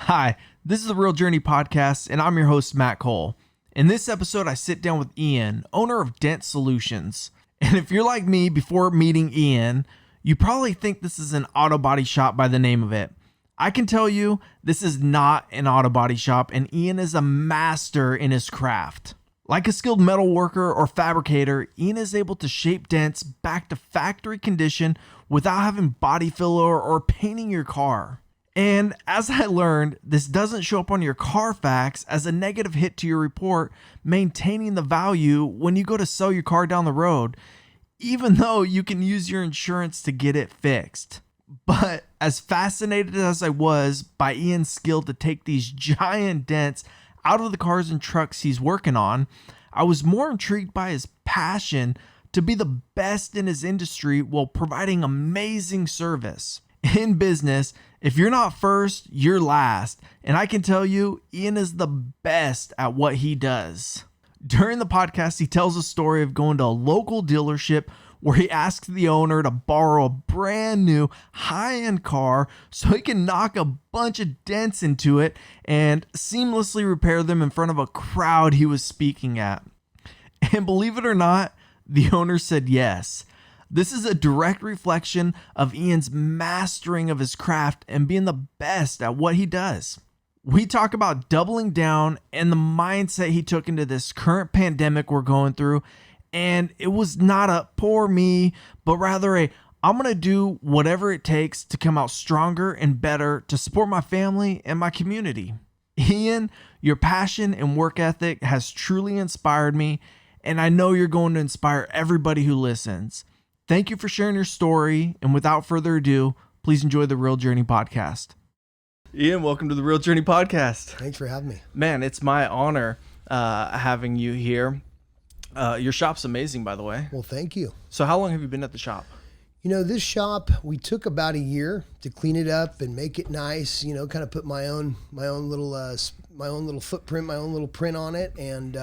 Hi, this is the Real Journey Podcast, and I'm your host, Matt Cole. In this episode, I sit down with Ian, owner of Dent Solutions. And if you're like me, before meeting Ian, you probably think this is an auto body shop by the name of it. I can tell you, this is not an auto body shop, and Ian is a master in his craft. Like a skilled metal worker or fabricator, Ian is able to shape dents back to factory condition without having body filler or painting your car. And as I learned, this doesn't show up on your Carfax as a negative hit to your report, maintaining the value when you go to sell your car down the road, even though you can use your insurance to get it fixed. But as fascinated as I was by Ian's skill to take these giant dents out of the cars and trucks he's working on, I was more intrigued by his passion to be the best in his industry while providing amazing service. In business, if you're not first, you're last. And I can tell you, Ian is the best at what he does. During the podcast, he tells a story of going to a local dealership where he asked the owner to borrow a brand new high-end car so he can knock a bunch of dents into it and seamlessly repair them in front of a crowd he was speaking at. And believe it or not, the owner said yes. This is a direct reflection of Ian's mastering of his craft and being the best at what he does. We talk about doubling down and the mindset he took into this current pandemic we're going through. And it was not a poor me, but rather I'm going to do whatever it takes to come out stronger and better to support my family and my community. Ian, your passion and work ethic has truly inspired me, and I know you're going to inspire everybody who listens. Thank you for sharing your story, and without further ado, please enjoy the Real Journey Podcast. Ian, welcome to the Real Journey Podcast. Thanks for having me. Man, it's my honor having you here. Your shop's amazing, by the way. Well, thank you. So how long have you been at the shop? You know, this shop, we took about a year to clean it up and make it nice, you know, kind of put my own little footprint, my own little print on it. And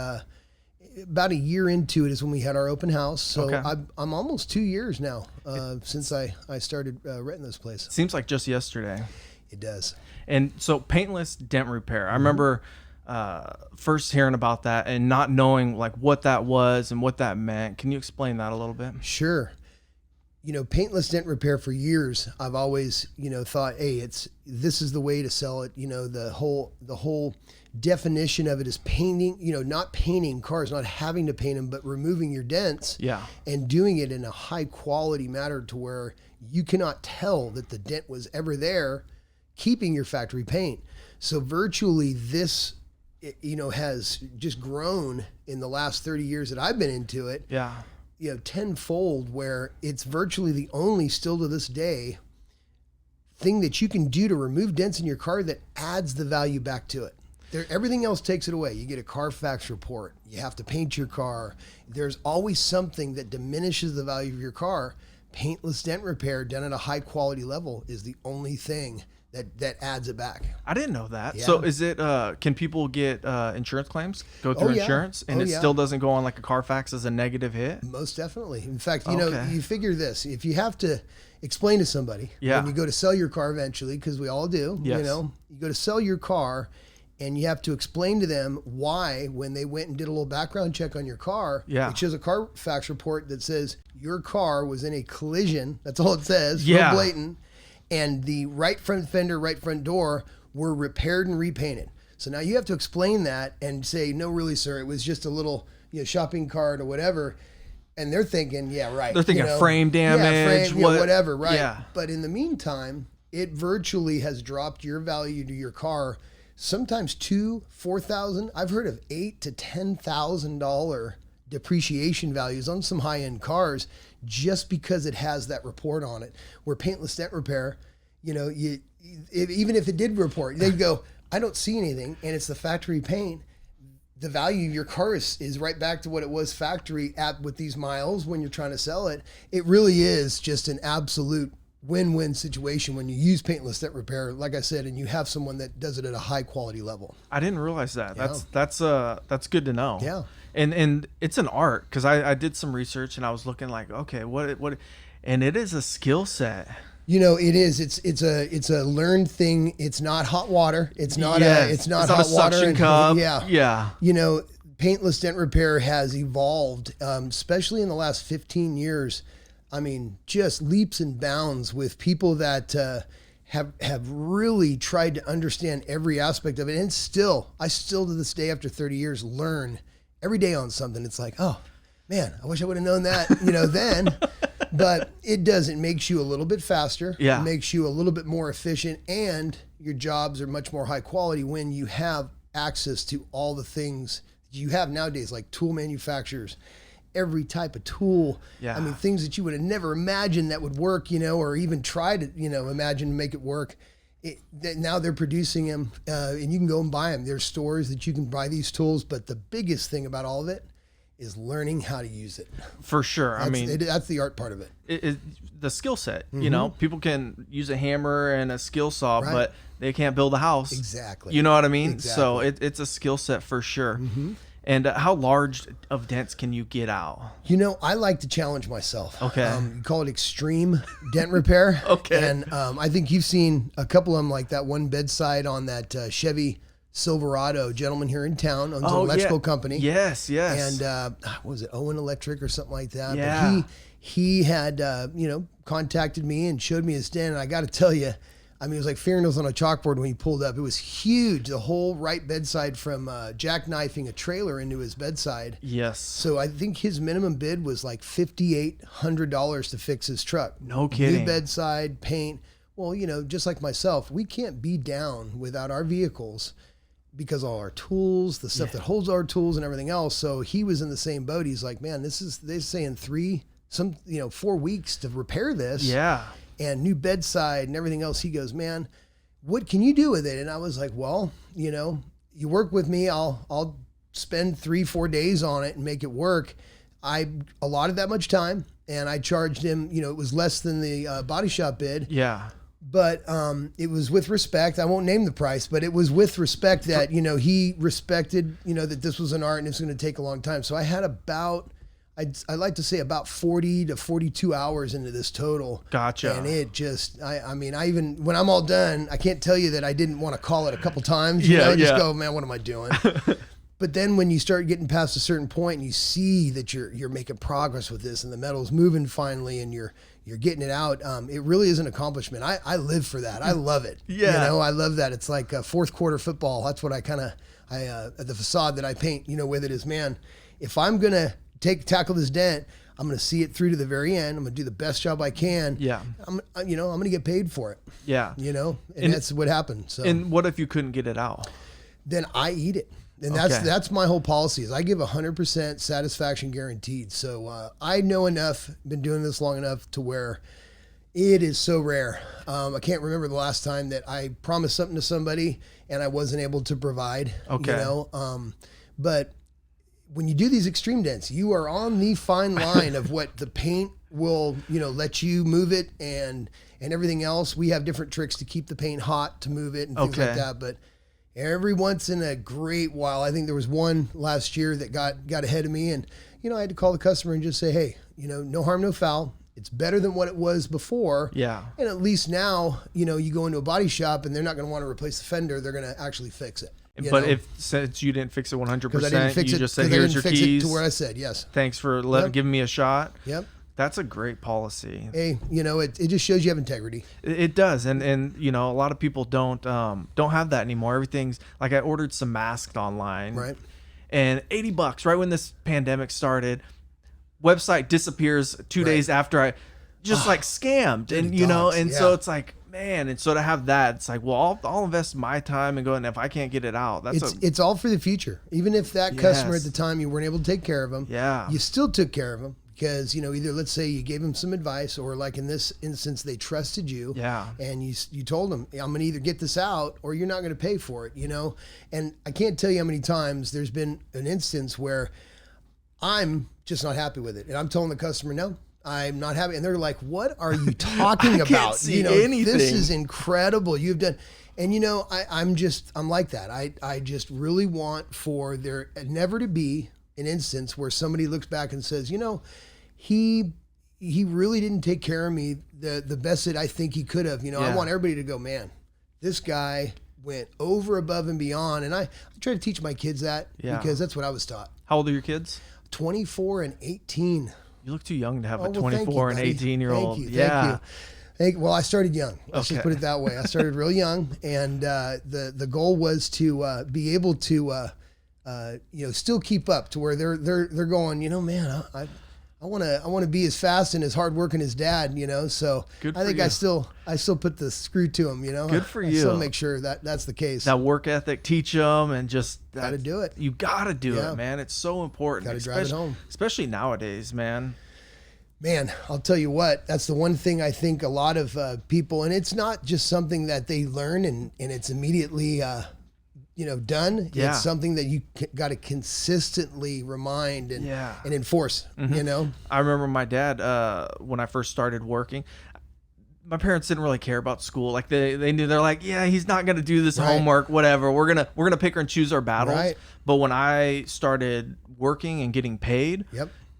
about a year into it is when we had our open house. So okay. I'm almost 2 years now since I started renting this place. Seems like just yesterday. It does. And so Paintless Dent Repair. I remember first hearing about that and not knowing like what that was and what that meant. Can you explain that a little bit? Sure. You know, Paintless Dent Repair, for years I've always, you know, thought, hey, this is the way to sell it. You know, the whole definition of it is painting, you know, not painting cars, not having to paint them, but removing your dents. Yeah. And doing it in a high quality manner to where you cannot tell that the dent was ever there, keeping your factory paint. So virtually this, you know, has just grown in the last 30 years that I've been into it. Yeah. You know, tenfold, where it's virtually the only, still to this day, thing that you can do to remove dents in your car that adds the value back to it. Everything else takes it away. You get a Carfax report. You have to paint your car. There's always something that diminishes the value of your car. Paintless Dent Repair done at a high quality level is the only thing that adds it back. I didn't know that. Yeah. So is it, can people get insurance claims, go through insurance, and still doesn't go on like a Carfax as a negative hit? Most definitely. In fact, you know, you figure this, if you have to explain to somebody when you go to sell your car eventually, because we all do, you know, you go to sell your car and you have to explain to them why, when they went and did a little background check on your car, it shows a Carfax report that says your car was in a collision. That's all it says. Real blatant. And the right front fender, right front door were repaired and repainted. So now you have to explain that and say, no, really, sir, it was just a little, you know, shopping cart or whatever. And they're thinking, They're thinking frame damage, whatever, right? Yeah. But in the meantime, it virtually has dropped your value to your car. Sometimes $2,000-$4,000. I've heard of $8,000 to $10,000 depreciation values on some high-end cars, just because it has that report on it. Where Paintless Dent Repair, you know, even if it did report, they'd go, I don't see anything, and it's the factory paint. The value of your car is right back to what it was factory at with these miles when you're trying to sell it. It really is just an absolute win-win situation when you use Paintless Dent Repair, like I said, and you have someone that does it at a high quality level. I didn't realize that. Yeah. That's good to know. Yeah. And it's an art, because I did some research and I was looking like, okay, what, and it is a skill set. It is. It's a learned thing. It's not hot water. It's not Yes. hot a water. suction cup. Yeah. Yeah. Paintless dent repair has evolved, especially in the last 15 years. I mean, just leaps and bounds with people that have really tried to understand every aspect of it. And I still to this day, after 30 years, learn every day on something. It's like, oh man, I wish I would have known that, then. But it does. It makes you a little bit faster. Yeah. It makes you a little bit more efficient, and your jobs are much more high quality when you have access to all the things you have nowadays, like tool manufacturers, every type of tool. Yeah. I mean, things that you would have never imagined that would work, or even try to, imagine to make it work. Now they're producing them, and you can go and buy them. There's stores that you can buy these tools, but the biggest thing about all of it is learning how to use it. For sure. That's the art part of it. The skill set, people can use a hammer and a skill saw, Right. but they can't build a house. Exactly. You know what I mean? Exactly. So it's a skill set for sure. And how large of dents can you get out? I like to challenge myself. Okay. You call it extreme dent repair. Okay. And I think you've seen a couple of them, like that one bedside on that Chevy Silverado. Gentleman here in town owns an electrical company. Yes, yes. And what was it, Owen Electric or something like that? Yeah. But he had contacted me and showed me his dent, and I got to tell you, I mean, it was like fingernails on a chalkboard when he pulled up. It was huge, the whole right bedside, from jackknifing a trailer into his bedside. Yes. So I think his minimum bid was like $5,800 to fix his truck. No kidding. New bedside, paint. Well, just like myself, we can't be down without our vehicles because all our tools, the stuff that holds our tools and everything else. So he was in the same boat. He's like, man, they're saying 4 weeks to repair this. Yeah. And new bedside and everything else. He goes, man, what can you do with it? And I was like, well, you work with me. I'll spend 3-4 days on it and make it work. I allotted that much time, and I charged him, it was less than the body shop bid. Yeah. But it was with respect. I won't name the price, but it was with respect that, he respected, that this was an art and it's going to take a long time. So I had I'd like to say about 40 to 42 hours into this total. Gotcha. And it just, I mean, when I'm all done, I can't tell you that I didn't want to call it a couple times. Just go, man, what am I doing? But then when you start getting past a certain point and you see that you're making progress with this and the metal's moving finally and you're getting it out, it really is an accomplishment. I live for that. I love it. Yeah. I love that. It's like a fourth quarter football. That's what the facade that I paint, with it is, man, if I'm going to tackle this dent, I'm going to see it through to the very end. I'm going to do the best job I can. Yeah. I'm going to get paid for it. Yeah. And that's what happened. So. And what if you couldn't get it out? Then I eat it. And that's my whole policy is I give 100% satisfaction guaranteed. So I know enough, been doing this long enough to where it is so rare. I can't remember the last time that I promised something to somebody and I wasn't able to provide. Okay. But when you do these extreme dents, you are on the fine line of what the paint will, let you move it and everything else. We have different tricks to keep the paint hot, to move it and things like that. But every once in a great while, I think there was one last year that got ahead of me, and I had to call the customer and just say, hey, no harm, no foul. It's better than what it was before. Yeah. And at least now, you go into a body shop and they're not going to want to replace the fender. They're going to actually fix it. But since you didn't fix it 100%, you just said, I here's didn't your fix keys. it to where I said, yes. Thanks for giving me a shot. Yep. That's a great policy. Hey, it just shows you have integrity. It does. And a lot of people don't have that anymore. Everything's like, I ordered some masks online. Right. And $80 right when this pandemic started. Website disappears 2 days after I just scammed. And so it's like, man, and so to have that, it's like, well, I'll invest my time and go, and if I can't get it out, it's all for the future. Even if that customer at the time you weren't able to take care of them, you still took care of them because either let's say you gave them some advice, or like in this instance they trusted you, and you told them, I'm going to either get this out or you're not going to pay for it, And I can't tell you how many times there's been an instance where I'm just not happy with it, and I'm telling the customer, no, I'm not happy. And they're like, what are you talking about? Can't see anything. This is incredible. You've done. And I'm like that. I just really want for there never to be an instance where somebody looks back and says, he he really didn't take care of me the best that I think he could have. I want everybody to go, man, this guy went over, above, and beyond. And I try to teach my kids that because that's what I was taught. How old are your kids? 24 and 18. You look too young to have a 24 and 18-year-old. Thank you. Well, I started young. Let's just put it that way. I started real young, and the goal was to be able to still keep up to where they're going. Man, I want to be as fast and as hardworking as Dad. So I think I still put the screw to him. Good for you. So make sure that's the case. That work ethic, teach them, and just got to do it. You got to do it, man. It's so important. Got to drive it home, especially nowadays, man. Man, I'll tell you what, that's the one thing I think a lot of people, and it's not just something that they learn and it's immediately, done. Yeah. It's something that you got to consistently remind and enforce, I remember my dad, when I first started working, my parents didn't really care about school. Like they knew, they're like, yeah, he's not going to do this homework, whatever. We're going to pick and choose our battles. Right. But when I started working and getting paid,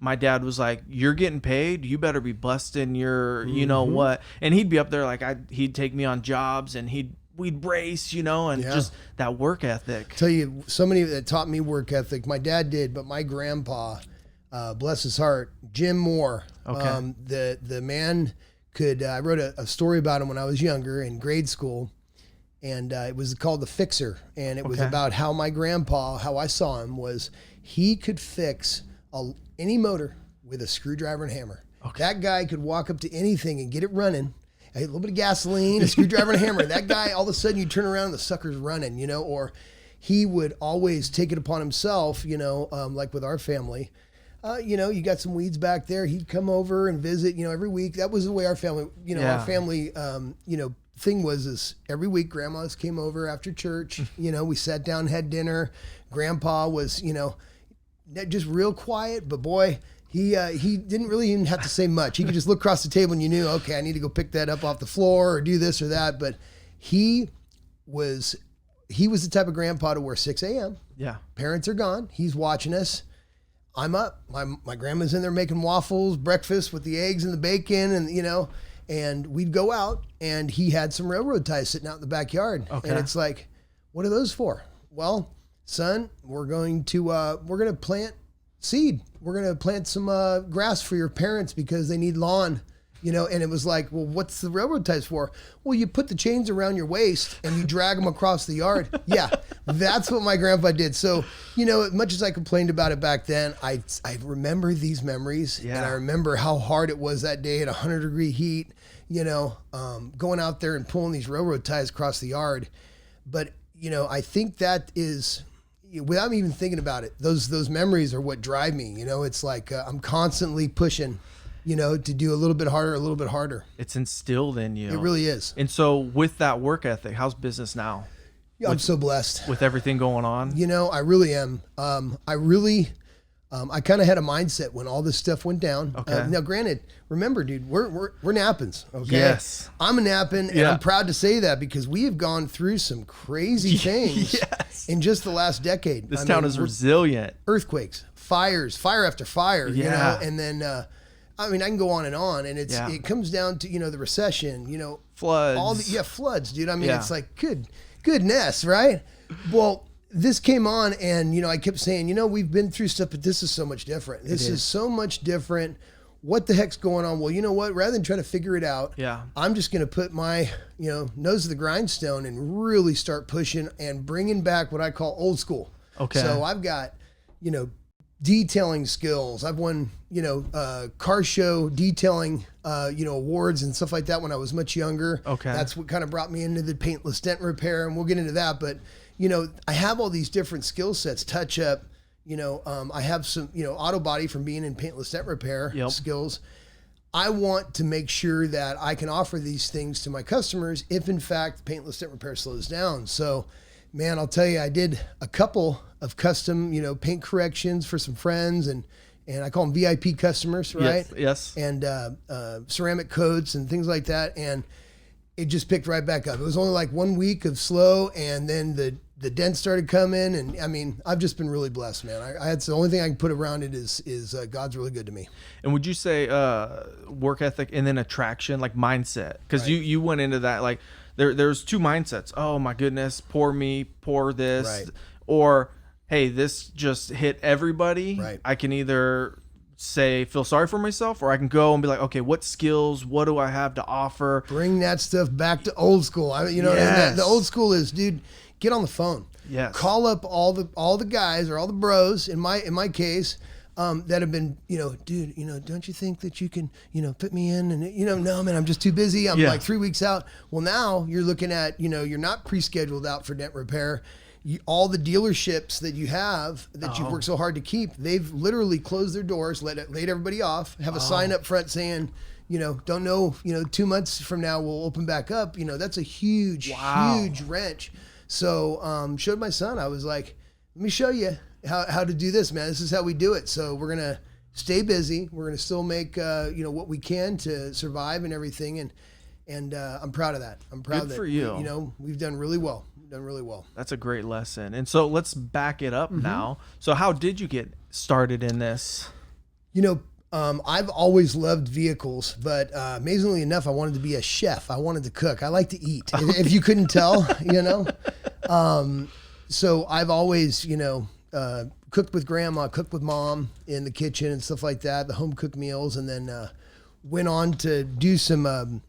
my dad was like, you're getting paid, you better be busting your, you know what? And he'd be up there, like he'd take me on jobs and we'd race, and just that work ethic. Tell you, somebody that taught me work ethic, my dad did, but my grandpa, bless his heart, Jim Moore, the man I wrote a story about him when I was younger in grade school, and it was called The Fixer, and it was about how my grandpa, how I saw him, was he could fix any motor with a screwdriver and hammer. That guy could walk up to anything and get it running. A little bit of gasoline, a screwdriver and a hammer. That guy, all of a sudden you turn around and the sucker's running, or he would always take it upon himself, like with our family. You got some weeds back there. He'd come over and visit, every week. That was the way our family, our family, thing was every week grandmas came over after church. We sat down, had dinner. Grandpa was, just real quiet, but boy, he didn't really even have to say much. He could just look across the table and you knew, okay, I need to go pick that up off the floor or do this or that. But he was the type of grandpa to where 6 a.m. Yeah. Parents are gone. He's watching us. I'm up. My grandma's in there making waffles, breakfast with the eggs and the bacon, and and we'd go out, and he had some railroad ties sitting out in the backyard. And it's like, what are those for? Well, son, we're going to plant seed. We're going to plant some grass for your parents because they need lawn, and it was like, well, what's the railroad ties for? Well, you put the chains around your waist and you drag them across the yard. Yeah, that's what my grandpa did. So, as much as I complained about it back then, I remember these memories and I remember how hard it was that day at 100-degree heat, going out there and pulling these railroad ties across the yard. But, I think that is, without me even thinking about it, those memories are what drive me. It's like I'm constantly pushing, to do a little bit harder. It's instilled in you. It really is. And so with that work ethic, how's business now? Yeah, I'm so blessed. With everything going on? I really am. I kind of had a mindset when all this stuff went down. Now, granted, remember, dude, we're Napans, okay? Yes. I'm a Napan, and I'm proud to say that because we have gone through some crazy things in just the last decade. This town is resilient. Earthquakes, fires, fire after fire, and then, I can go on, and it comes down to, the recession, floods. Floods, dude. It's like, goodness, right? Well, this came on and, I kept saying, we've been through stuff, but this is so much different. This is so much different. What the heck's going on? Well, you know what? Rather than trying to figure it out, I'm just going to put my, nose to the grindstone and really start pushing and bringing back what I call old school. Okay. So I've got, detailing skills. I've won, car show detailing, awards and stuff like that when I was much younger. Okay. That's what kind of brought me into the paintless dent repair, and we'll get into that. But, I have all these different skill sets, touch up, I have some, auto body from being in paintless dent repair skills. I want to make sure that I can offer these things to my customers if in fact paintless dent repair slows down. So, man, I'll tell you, I did a couple of custom, paint corrections for some friends, and I call them VIP customers, right? Yes. And ceramic coats and things like that. And it just picked right back up. It was only like 1 week of slow, and then the dents started coming. And I mean, I've just been really blessed, man. It's the only thing I can put around it is God's really good to me. And would you say work ethic and then attraction, like mindset? Because Right. you went into that, like there's two mindsets. Oh my goodness, poor me, poor this, Right. or hey, this just hit everybody. Right. I can either feel sorry for myself, or I can go and be like, okay, what skills, what do I have to offer? Bring that stuff back to old school. Yes. The old school is, dude, get on the phone. Yes. Call up all the guys or all the bros in my case that have been, dude, don't you think that you can, put me in? And no, man, I'm just too busy. I'm like 3 weeks out. Well, now you're looking at, you're not pre-scheduled out for dent repair. All the dealerships that you have that you've worked so hard to keep, they've literally closed their doors, laid everybody off, have a sign up front saying, don't know, 2 months from now we'll open back up. That's a huge wrench. So showed my son. I was like, let me show you how to do this, man. This is how we do it. So we're going to stay busy. We're going to still make, what we can to survive and everything. And I'm proud of that. I'm proud Good for you. We've done really well. That's a great lesson. And so let's back it up now. So how did you get started in this? I've always loved vehicles, but amazingly enough, I wanted to be a chef. I wanted to cook. I like to eat. If you couldn't tell, So I've always, cooked with grandma, cooked with mom in the kitchen and stuff like that, the home cooked meals, and then went on to do some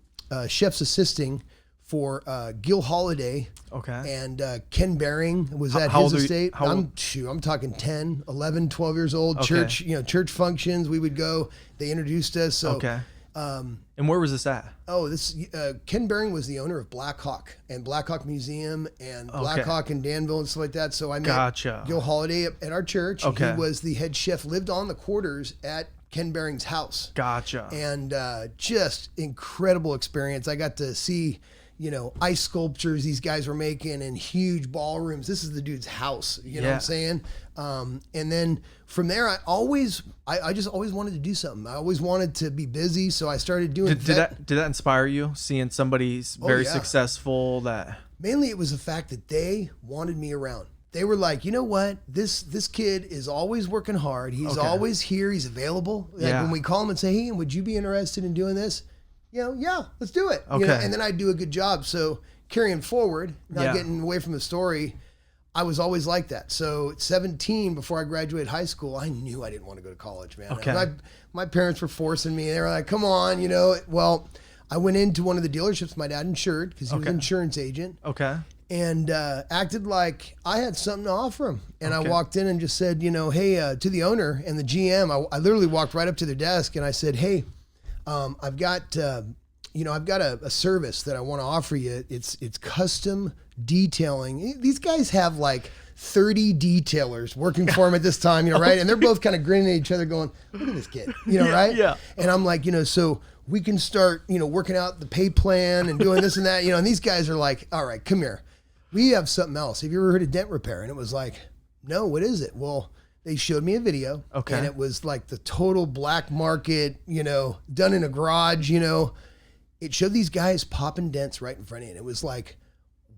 chef's assisting for Gil Holiday. Okay. And Ken Behring was at his estate. I'm talking 10, 11, 12 years old. Okay. Church functions. We would go. They introduced us. So, okay. And where was this at? Ken Behring was the owner of Black Hawk and Black Hawk Museum and Black Hawk in Danville and stuff like that. So I met Gil Holiday at our church. Okay. He was the head chef, lived on the quarters at Ken Behring's house. Gotcha. And just incredible experience. I got to see ice sculptures these guys were making in huge ballrooms. This is the dude's house, you know what I'm saying? And then from there, I just always wanted to do something. I always wanted to be busy, so I started doing Did that inspire you, seeing somebody very successful? That mainly it was the fact that they wanted me around. They were like, you know what? This kid is always working hard. He's always here. He's available. Like when we call him and say, hey, would you be interested in doing this? Yeah, let's do it. Okay. And then I do a good job. So carrying forward, not getting away from the story, I was always like that. So at 17, before I graduated high school, I knew I didn't want to go to college, man. Okay. My parents were forcing me. They were like, come on, Well, I went into one of the dealerships my dad insured because he was an insurance agent. Okay. And acted like I had something to offer him. And I walked in and just said, hey, to the owner and the GM, I literally walked right up to their desk and I said, hey, I've got a service that I want to offer you. It's custom detailing. These guys have like 30 detailers working for them at this time, right? And they're both kind of grinning at each other going, look at this kid, right? Yeah. And I'm like, so we can start, working out the pay plan and doing this and that, and these guys are like, all right, come here. We have something else. Have you ever heard of dent repair? And it was like, no, what is it? Well, they showed me a video, and it was like the total black market, done in a garage, It showed these guys popping dents right in front of you. And it was like,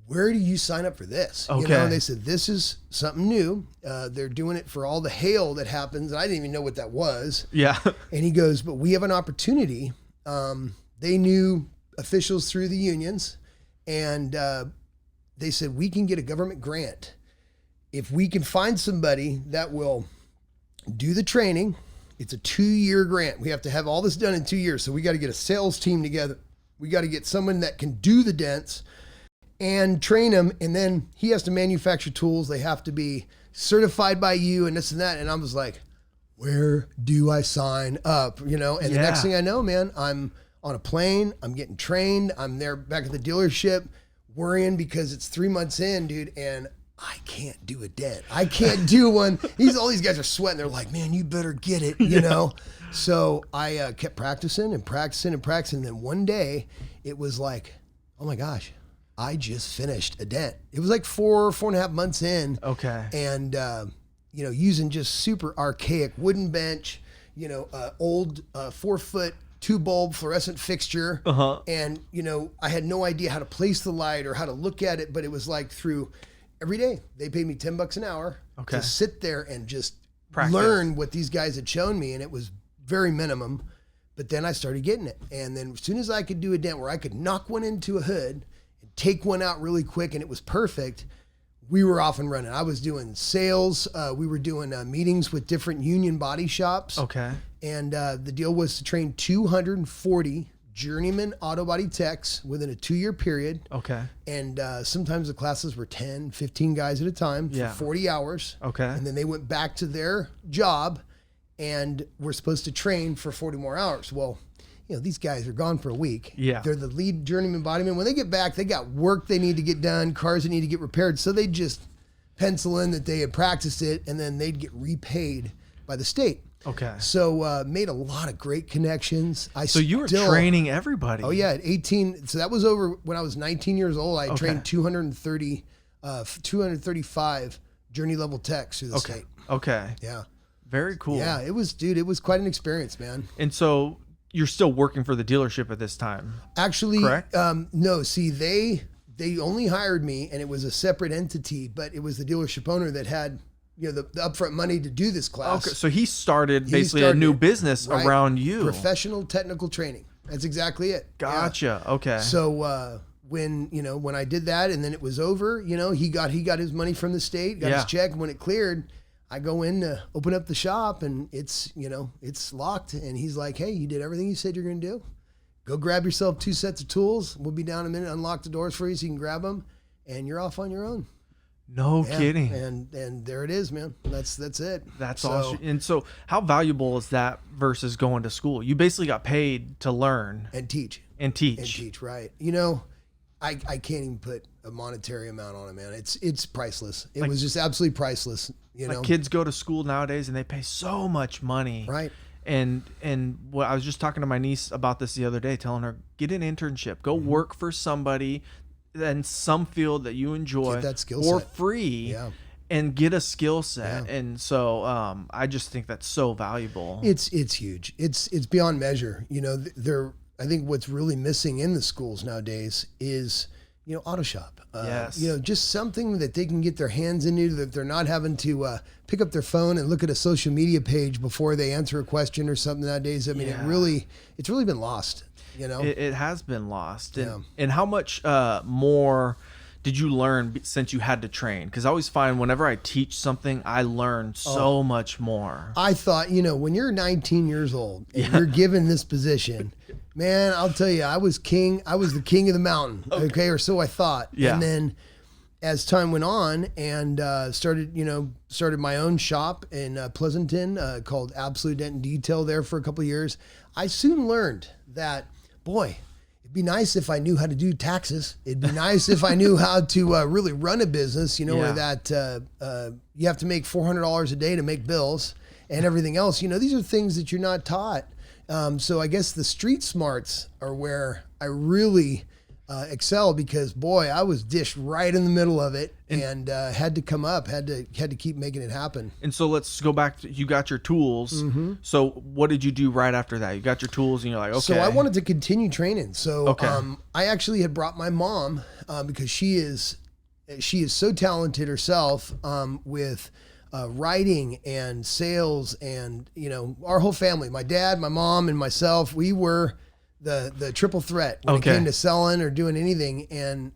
where do you sign up for this? Okay. And they said, this is something new. They're doing it for all the hail that happens. And I didn't even know what that was. Yeah. And he goes, but we have an opportunity. They knew officials through the unions, and they said, we can get a government grant if we can find somebody that will do the training. It's a 2-year grant. We have to have all this done in 2 years. So we got to get a sales team together. We got to get someone that can do the dents and train them. And then he has to manufacture tools. They have to be certified by you and this and that. And I was like, where do I sign up? And the next thing I know, man, I'm on a plane. I'm getting trained. I'm there back at the dealership worrying because it's 3 months in, dude. And I can't do a dent. I can't do one. All these guys are sweating. They're like, man, you better get it, So I kept practicing and practicing and practicing. And then one day it was like, oh my gosh, I just finished a dent. It was like 4.5 months in. Okay. And, using just super archaic wooden bench, old 4-foot 2-bulb fluorescent fixture. And, I had no idea how to place the light or how to look at it, but it was like through every day. They paid me $10 an hour to sit there and just learn what these guys had shown me. And it was very minimum. But then I started getting it. And then as soon as I could do a dent where I could knock one into a hood and take one out really quick and it was perfect, we were off and running. I was doing sales. We were doing meetings with different union body shops. Okay. And the deal was to train 240 journeyman auto body techs within a 2-year period. Okay. And sometimes the classes were 10, 15 guys at a time for 40 hours. Okay. And then they went back to their job and were supposed to train for 40 more hours. Well, these guys are gone for a week. Yeah. They're the lead journeyman bodyman. When they get back, they got work they need to get done, cars that need to get repaired. So they just pencil in that they had practiced it, and then they'd get repaid by the state. Okay. So made a lot of great connections. So you were training everybody. Oh yeah, at 18. So that was over when I was 19 years old. I trained 235 journey level techs through the state. Okay. Yeah. Very cool. Yeah, it was quite an experience, man. And so you're still working for the dealership at this time? Actually, correct? No. See, they only hired me, and it was a separate entity, but it was the dealership owner that had the upfront money to do this class. Okay, so he started a new business around you. Professional technical training. That's exactly it. Gotcha. Yeah. Okay. So when I did that, and then it was over, he got his money from the state, got his check, and when it cleared, I go in to open up the shop and it's locked. And he's like, hey, you did everything you said you're going to do. Go grab yourself 2 sets of tools. We'll be down in a minute, unlock the doors for you so you can grab them. And you're off on your own. No kidding. And there it is, man. That's it. That's awesome. And so how valuable is that versus going to school? You basically got paid to learn. And teach. Right. I can't even put a monetary amount on it, man. It's priceless. It was just absolutely priceless. Kids go to school nowadays and they pay so much money. Right. And what I was just talking to my niece about this the other day, telling her, get an internship, go work for somebody in some field that you enjoy, get that skill for set. free, and get a skill set. Yeah. And so I just think that's so valuable. It's huge. It's beyond measure. I think what's really missing in the schools nowadays is, auto shop. Yes. Just something that they can get their hands into, that they're not having to pick up their phone and look at a social media page before they answer a question or something nowadays. I mean, it's really been lost. It has been lost. And how much more did you learn since you had to train? Because I always find whenever I teach something, I learn so much more. I thought, when you're 19 years old and you're given this position, man, I'll tell you, I was king. I was the king of the mountain. Okay. Or so I thought. Yeah. And then as time went on and started my own shop in Pleasanton called Absolute Dent and Detail there for a couple of years, I soon learned that, boy, it'd be nice if I knew how to do taxes. It'd be nice if I knew how to really run a business, where that you have to make $400 a day to make bills and everything else. These are things that you're not taught. So I guess the street smarts are where I really excel, because boy, I was dished right in the middle of it and had to come up, had to keep making it happen. And so let's go back to, you got your tools. Mm-hmm. So what did you do right after that? You got your tools and you're like, okay. So I wanted to continue training. So I actually had brought my mom because she is so talented herself with writing and sales, and our whole family, my dad, my mom, and myself, we were the triple threat when it came to selling or doing anything. And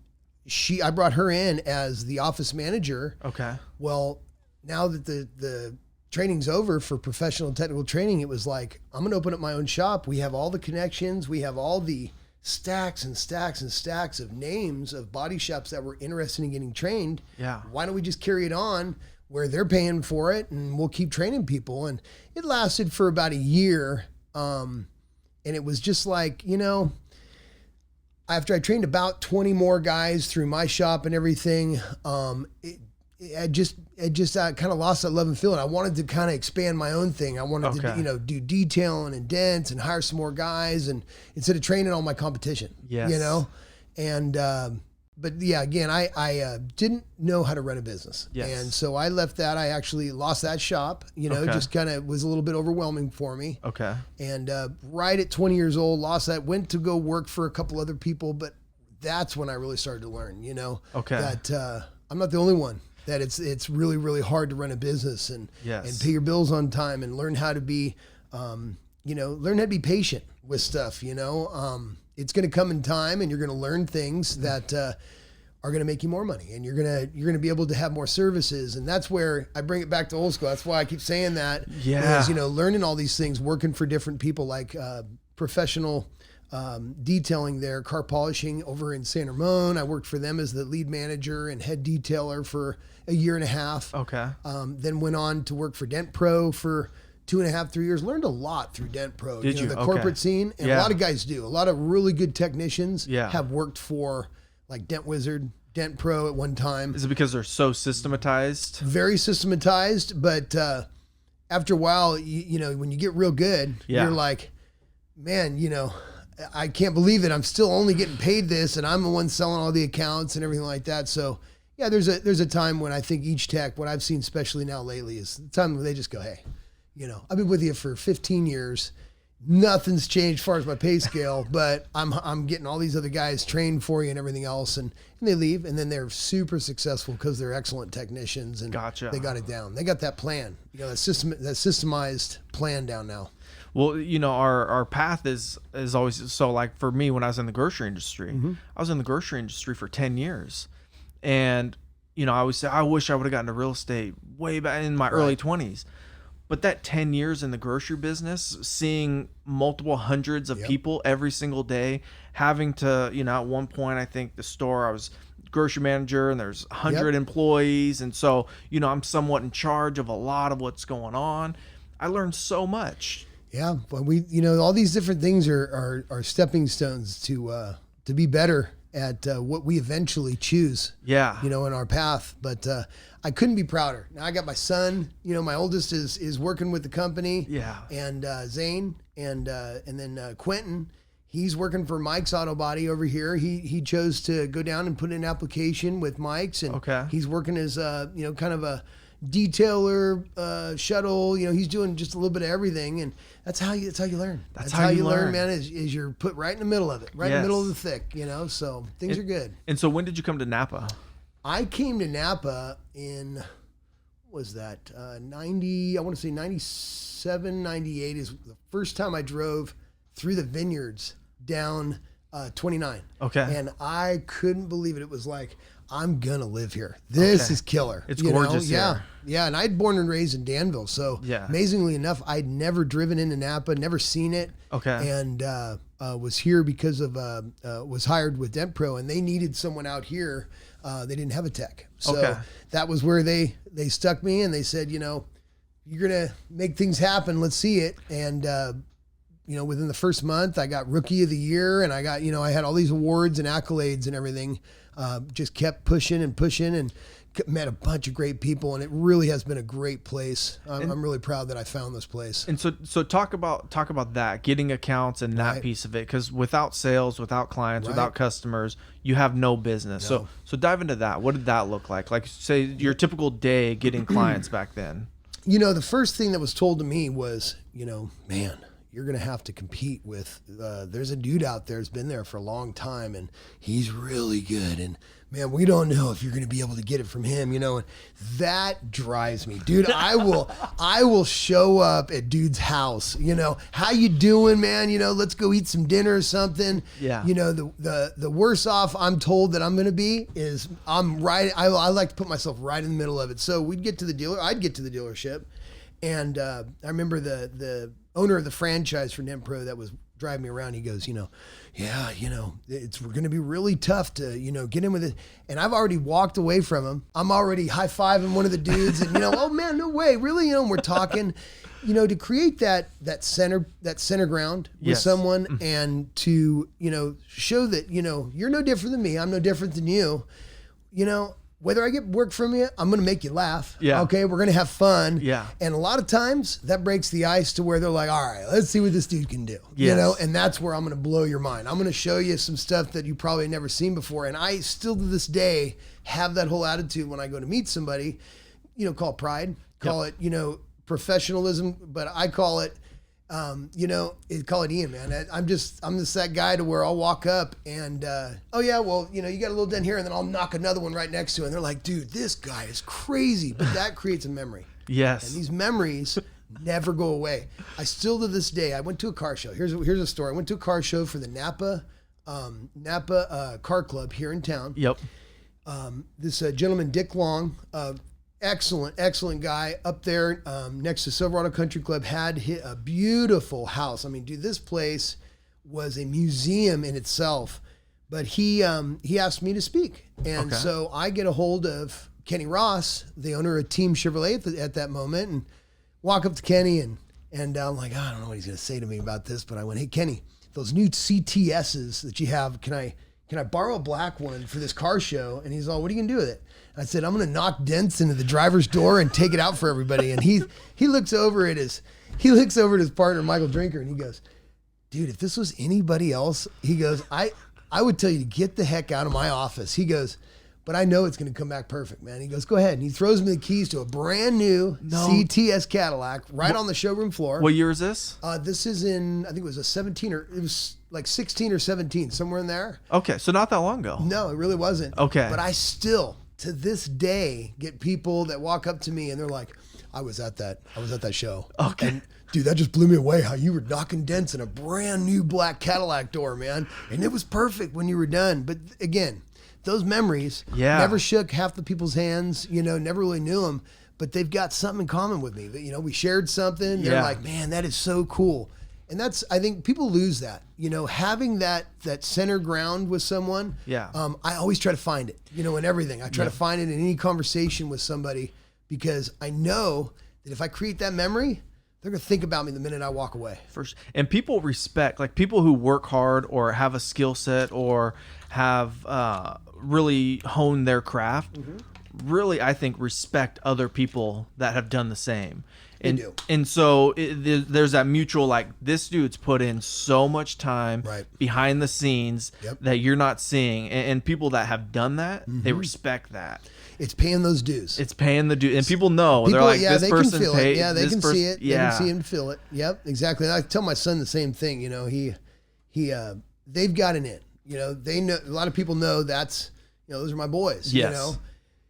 I brought her in as the office manager. Okay. Well, now that the training's over for professional and technical training, it was like, I'm going to open up my own shop. We have all the connections. We have all the stacks and stacks and stacks of names of body shops that were interested in getting trained. Yeah. Why don't we just carry it on where they're paying for it, and we'll keep training people? And it lasted for about a year. And it was just like, after I trained about 20 more guys through my shop and everything, I just kind of lost that love and feeling. I wanted to kind of expand my own thing. I wanted to, do detailing and dents and hire some more guys, and instead of training all my competition, and But yeah, again, I didn't know how to run a business. Yes. And so I left that. I actually lost that shop, Okay. just kind of was a little bit overwhelming for me. Okay. And right at 20 years old, lost that, went to go work for a couple other people. But that's when I really started to learn, Okay. that I'm not the only one, that it's really, really hard to run a business and Yes. pay your bills on time and learn how to be, learn how to be patient with stuff, it's going to come in time, and you're going to learn things that are going to make you more money, and you're going to be able to have more services. And that's where I bring it back to old school. That's why I keep saying that. Yeah. Is, learning all these things, working for different people, like professional detailing there, car polishing over in San Ramon. I worked for them as the lead manager and head detailer for a year and a half. Okay. Then went on to work for Dent Pro for 2.5, 3 years. Learned a lot through Dent Pro. Did you? The Okay. corporate scene, and a Yeah. lot of guys do. A lot of really good technicians Yeah. have worked for like Dent Wizard, Dent Pro at one time. Is it because they're so systematized? Very systematized, but after a while, when you get real good, Yeah. you're like, man, I can't believe it. I'm still only getting paid this, and I'm the one selling all the accounts and everything like that. So yeah, there's a time when I think each tech, what I've seen especially now lately, is the time when they just go, hey, I've been with you for 15 years. Nothing's changed as far as my pay scale, but I'm getting all these other guys trained for you and everything else, and they leave, and then they're super successful because they're excellent technicians, and Gotcha. they got it down. They got that plan, that systemized plan down now. Well, our path is always, so like for me, when I was in the grocery industry, I was in the grocery industry for 10 years. And, I always say, I wish I would have gotten to real estate way back in my early 20s. But that 10 years in the grocery business, seeing multiple hundreds of people every single day, having to, at one point, I think the store, I was grocery manager and there's 100 employees. And so, I'm somewhat in charge of a lot of what's going on. I learned so much. Yeah, but we, all these different things are stepping stones to be better at what we eventually choose. Yeah. In our path. But I couldn't be prouder. Now I got my son. My oldest is working with the company. Yeah. And Zane and then Quentin. He's working for Mike's Auto Body over here. He chose to go down and put in an application with Mike's, and Okay. he's working as kind of a detailer, shuttle. He's doing just a little bit of everything, and that's how you learn. That's how you learn, man. Is you're put right in the middle of it, right in the middle of the thick. So things are good. And so when did you come to Napa? I came to Napa in, what was that, 90, I want to say 97, 98 is the first time I drove through the vineyards down 29. Okay. And I couldn't believe it. It was like, I'm going to live here. This is killer. It's gorgeous here. Yeah. And I'd born and raised in Danville. So amazingly enough, I'd never driven into Napa, never seen it. Okay. And was here because of, was hired with Dent Pro, and they needed someone out here. They didn't have a tech. So that was where they stuck me, and they said, you're going to make things happen. Let's see it. And, within the first month, I got Rookie of the Year, and I got, I had all these awards and accolades and everything. Just kept pushing and met a bunch of great people, and it really has been a great place. I'm really proud that I found this place. And so talk about that, getting accounts and that piece of it, because without sales, without clients, without customers, you have no business. No. So dive into that. What did that look like? Like, say your typical day getting clients back then. The first thing that was told to me was, man, you're going to have to compete with, there's a dude out there who's been there for a long time, and he's really good. And man, we don't know if you're going to be able to get it from him, and that drives me, dude. I will show up at dude's house, how you doing, man? Let's go eat some dinner or something. Yeah. The worse off I'm told that I'm going to be is I'm right. I like to put myself right in the middle of it. So I'd get to the dealership, and I remember the owner of the franchise for Dent Pro that was driving me around. He goes, we're going to be really tough to, get in with it. And I've already walked away from him. I'm already high-fiving one of the dudes, and, oh man, no way, really? And we're talking, to create that center ground with someone, and to, show that, you're no different than me. I'm no different than you. whether I get work from you, I'm going to make you laugh. Yeah. Okay. We're going to have fun. Yeah. And a lot of times that breaks the ice to where they're like, all right, let's see what this dude can do. Yes. You know, and that's where I'm going to blow your mind. I'm going to show you some stuff that you probably never seen before. And I still to this day have that whole attitude when I go to meet somebody, you know, call it pride, call it, you know, professionalism, but I call it, you know, call it Ian, man. I'm just that guy to where I'll walk up and, oh yeah, well, you know, you got a little dent here, and then I'll knock another one right next to it. And they're like, dude, this guy is crazy. But that creates a memory. Yes. And these memories never go away. I still to this day, I went to a car show. Here's a story. I went to a car show for the Napa Car Club here in town. Yep. This gentleman, Dick Long, excellent guy up there next to Silverado Country Club, had a beautiful house. I mean, dude, this place was a museum in itself. But he asked me to speak, and so I get a hold of Kenny Ross, the owner of Team Chevrolet at that moment, and walk up to Kenny and I'm like, I don't know what he's gonna say to me about this, but I went, hey Kenny, those new CTSs that you have, can I borrow a black one for this car show? And he's all, what are you gonna do with it? I said, I'm gonna knock dents into the driver's door and take it out for everybody. And he looks over at his partner, Michael Drinker, and he goes, dude, if this was anybody else, he goes, I would tell you to get the heck out of my office. He goes, but I know it's gonna come back perfect, man. He goes, go ahead. And he throws me the keys to a brand new CTS Cadillac right on the showroom floor. What year is this? This is in, I think it was a 17 or it was like 16 or 17, somewhere in there. Okay, so not that long ago. No, it really wasn't. Okay. But I still, to this day, get people that walk up to me and they're like, I was at that show. Okay. And, dude, that just blew me away how you were knocking dents in a brand new black Cadillac door, man. And it was perfect when you were done. But again, those memories never shook half the people's hands, you know, never really knew them, but they've got something in common with me. You know, we shared something. They're like, man, that is so cool. And that's, I think people lose that, you know, having that center ground with someone. Yeah. I always try to find it, you know, in everything. I try to find it in any conversation with somebody because I know that if I create that memory, they're going to think about me the minute I walk away. First, and people respect, like people who work hard or have a skill set or have really honed their craft, really, I think, respect other people that have done the same. And, They do. And so there's that mutual, like, this dude's put in so much time behind the scenes that you're not seeing. And people that have done that, they respect that. It's paying those dues. It's paying the dues. And people know. They're like, this person can feel paid. it. Yeah, they can see it. Yeah. They can see and feel it. Yep, exactly. And I tell my son the same thing. You know, they've got an in. You know, they know, a lot of people know that's, you know, those are my boys. Yes. You know,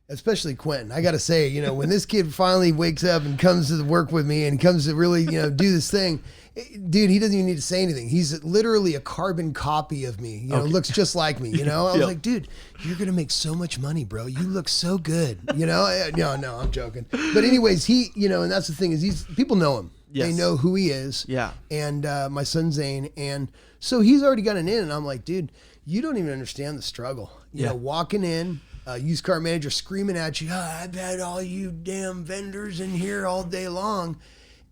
especially Quentin. I got to say, you know, when this kid finally wakes up and comes to work with me and comes to really, you know, do this thing, dude, he doesn't even need to say anything. He's literally a carbon copy of me. You know, looks just like me. You know, I was like, dude, you're gonna make so much money, bro. You look so good. You know, no, I'm joking. But anyways, you know, and that's the thing is, people know him. Yes. They know who he is. Yeah. And my son Zane, and so he's already got an in, and I'm like, dude, you don't even understand the struggle. You know, walking in. Used car manager screaming at you, I've had all you damn vendors in here all day long.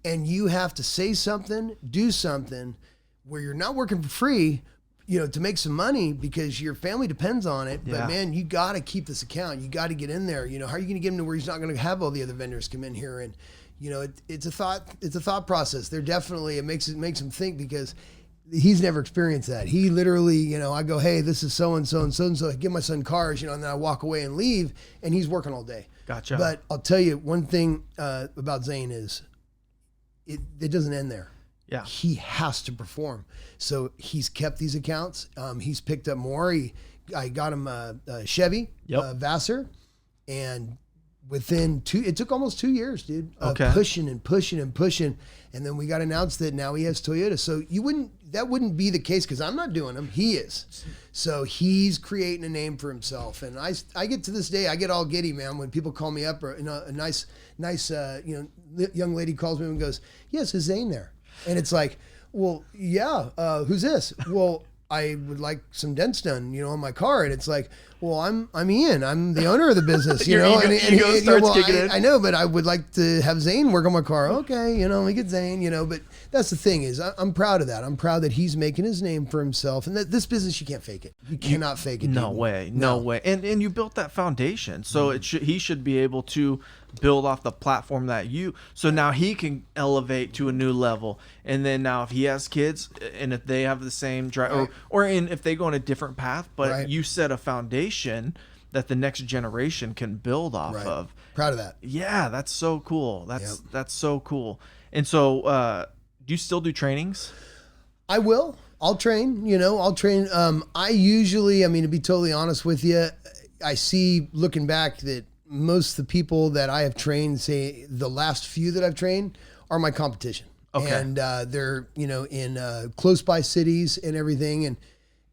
And you have to say something, do something where you're not working for free, you know, to make some money because your family depends on it. But man, you got to keep this account. You got to get in there. You know, how are you going to get him to where he's not going to have all the other vendors come in here? And, you know, it's a thought process. They're definitely, it makes him think because he's never experienced that. He literally, you know, I go, hey, this is so-and-so and so-and-so. I give my son cars, you know, and then I walk away and leave, and he's working all day. Gotcha. But I'll tell you one thing about Zane is it doesn't end there. Yeah. He has to perform. So he's kept these accounts. He's picked up more. I got him a Chevy, Vassar, and within it took almost 2 years, dude, of pushing and pushing and pushing. And then we got announced that now he has Toyota. So that wouldn't be the case because I'm not doing them. He is. So he's creating a name for himself. And I get to this day, I get all giddy, man, when people call me up or you know, a nice, you know, young lady calls me and goes, yes, is Zane there? And it's like, well, yeah, who's this? Well, I would like some dents done, on my car. And it's like, well, I'm Ian. I'm the owner of the business, Your ego starts kicking in. I know, but I would like to have Zane work on my car. Okay, we get Zane, but that's the thing is I'm proud of that. I'm proud that he's making his name for himself, and that this business, you can't fake it. You cannot fake it. No way. And you built that foundation. So he should be able to build off the platform that so now he can elevate to a new level. And then now if he has kids and if they have the same drive, right. or if they go on a different path, but right. you set a foundation that the next generation can build off right. of. Proud of that. Yeah, that's so cool. That's so cool. And so do you still do trainings? I will. I'll train, I'll train. I usually, to be totally honest with you, I see looking back that most of the people that I have trained, say the last few that I've trained, are my competition. Okay. And they're, in close by cities and everything. And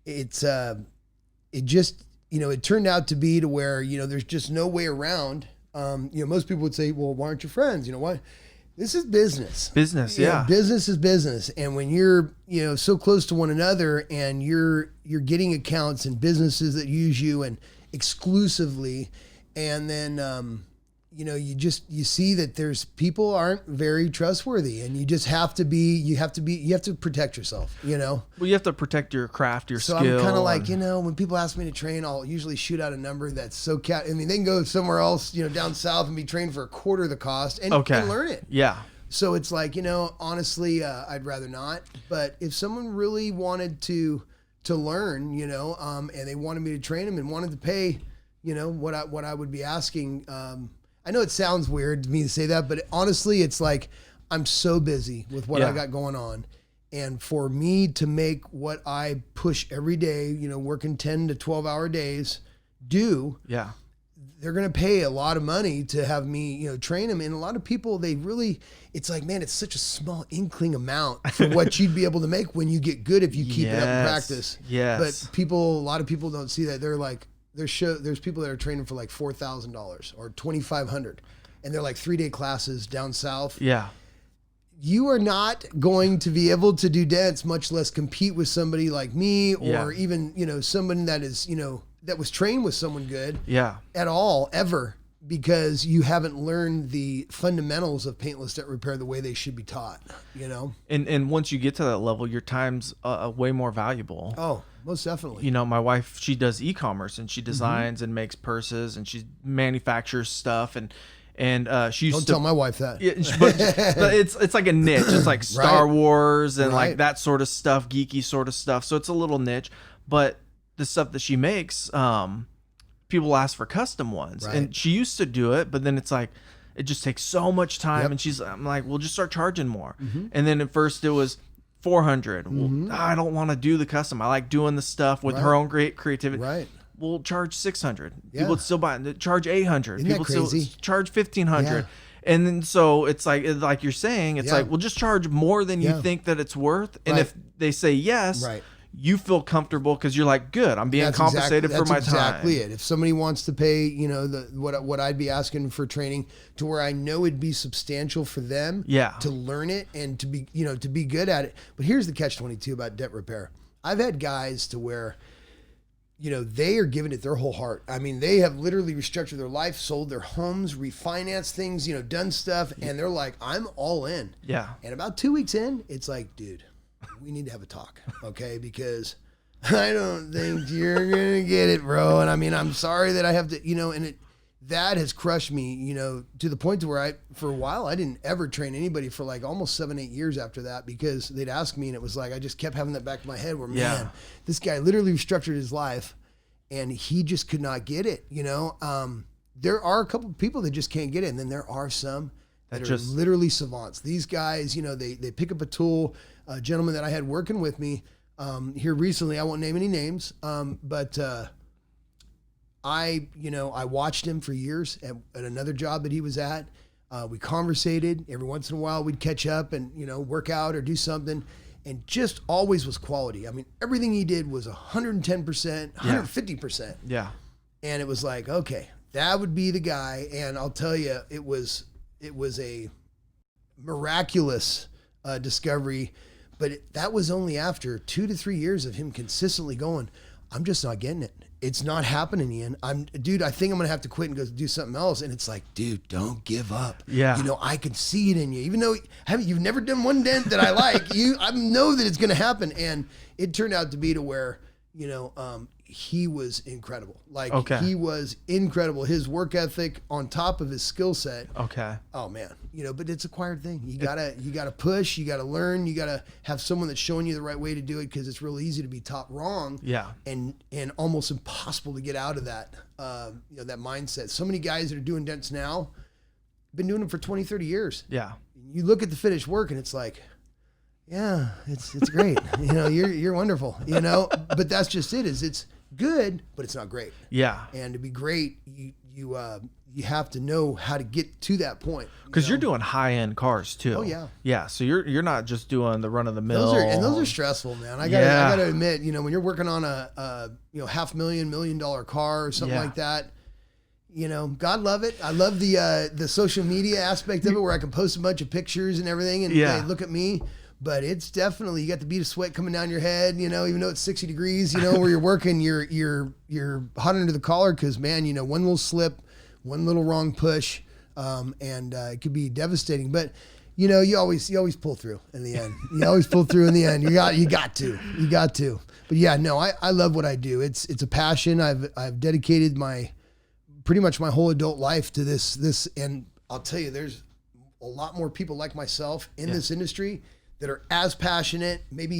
it's, it just, it turned out to be to where, there's just no way around. Most people would say, well, why aren't you friends? Why? This is business. Business, yeah. Business is business. And when you're, so close to one another and you're getting accounts and businesses that use you and exclusively, and then, you see that there's people aren't very trustworthy, and you have to protect yourself, Well, you have to protect your craft, your skill. So I'm kind of like, when people ask me to train, I'll usually shoot out a number that's so they can go somewhere else, down south and be trained for a quarter of the cost and learn it. Yeah. So it's like, honestly, I'd rather not. But if someone really wanted to learn, and they wanted me to train them and wanted to pay, what I would be asking. I know it sounds weird to me to say that, but honestly, it's like I'm so busy with what I got going on. And for me to make what I push every day, working 10 to 12 hour days, they're going to pay a lot of money to have me, train them. And a lot of people, it's like, man, it's such a small inkling amount for what you'd be able to make when you get good if you keep it up in practice. Yes. But a lot of people don't see that. They're like, there's people that are training for like $4,000 or $2,500, and they're like 3-day classes down south. Yeah. You are not going to be able to do dents, much less compete with somebody like me or even, someone that is, that was trained with someone good at all, ever, because you haven't learned the fundamentals of paintless dent repair the way they should be taught, And once you get to that level, your time's way more valuable. Oh, most definitely. My wife, she does e-commerce and she designs and makes purses and she manufactures stuff and she used Don't tell my wife that. Yeah, but it's like a niche. It's like Star Wars and like Right. that sort of stuff, geeky sort of stuff. So it's a little niche, but the stuff that she makes, people ask for custom ones, Right. and she used to do it, but then it's like it just takes so much time, and I'm like, well, just start charging more. And then at first it was $400. Well, I don't want to do the custom. I like doing the stuff with her own great creativity. Right. We'll charge $600. Yeah. People would still buy it. Charge $800. Isn't People that crazy? still charge $1,500. Yeah. And then so it's like you're saying, it's like, well, just charge more than you think that it's worth. And if they say yes, you feel comfortable because you're like, good, I'm being compensated for my time. That's exactly it. If somebody wants to pay, what I'd be asking for training to where I know it'd be substantial for them to learn it and to be good at it. But here's the catch-22 about dent repair. I've had guys to where, they are giving it their whole heart. I mean, they have literally restructured their life, sold their homes, refinanced things, done stuff. And they're like, I'm all in. Yeah. And about 2 weeks in, it's like, dude, we need to have a talk, okay? Because I don't think you're going to get it, bro. And I mean, I'm sorry that I have to, that has crushed me, to the point to where for a while, I didn't ever train anybody for like almost 7-8 years after that, because they'd ask me and it was like, I just kept having that back in my head where, man, this guy literally restructured his life and he just could not get it, There are a couple of people that just can't get it. And then there are some that are literally savants. These guys, they pick up a tool. A gentleman that I had working with me here recently, I won't name any names, but I watched him for years at another job that he was at. We conversated. Every once in a while we'd catch up and, work out or do something, and just always was quality. I mean, everything he did was 110%, 150%. Yeah. And it was like, okay, that would be the guy. And I'll tell you, it was a miraculous discovery. But that was only after 2 to 3 years of him consistently going, I'm just not getting it. It's not happening, Ian. I think I'm going to have to quit and go do something else. And it's like, dude, don't give up. Yeah. You know, I can see it in you. Even though you've never done one dent that I like, I know that it's going to happen. And it turned out to be to where, you know, he was incredible. Like, he was incredible. His work ethic on top of his skill set. Okay. Oh man, you know, but it's an acquired thing. You gotta push. You gotta learn. You gotta have someone that's showing you the right way to do it, because it's real easy to be taught wrong. Yeah. And almost impossible to get out of that. You know, that mindset. So many guys that are doing dents now, been doing them for 20, 30 years. Yeah. You look at the finished work and it's like, yeah, it's great. You know, you're wonderful. You know, but that's just it. It's good, but it's not great. Yeah. And to be great, you have to know how to get to that point. Because you're doing high end cars too. Oh yeah. Yeah. So you're not just doing the run of the mill. Those are stressful, man. I gotta admit, you know, when you're working on a $500,000, $1 million car or something like that, you know, God love it. I love the social media aspect of it, where I can post a bunch of pictures and everything, and hey, look at me. But it's definitely, you got the bead of sweat coming down your head, you know, even though it's 60 degrees, you know, where you're working, you're hot under the collar, because man, you know, one little slip, one little wrong push, and it could be devastating. But you know, you always pull through in the end. You always pull through in the end. You got to. But yeah, no, I love what I do. It's a passion. I've dedicated pretty much my whole adult life to this, and I'll tell you, there's a lot more people like myself in this industry that are as passionate, maybe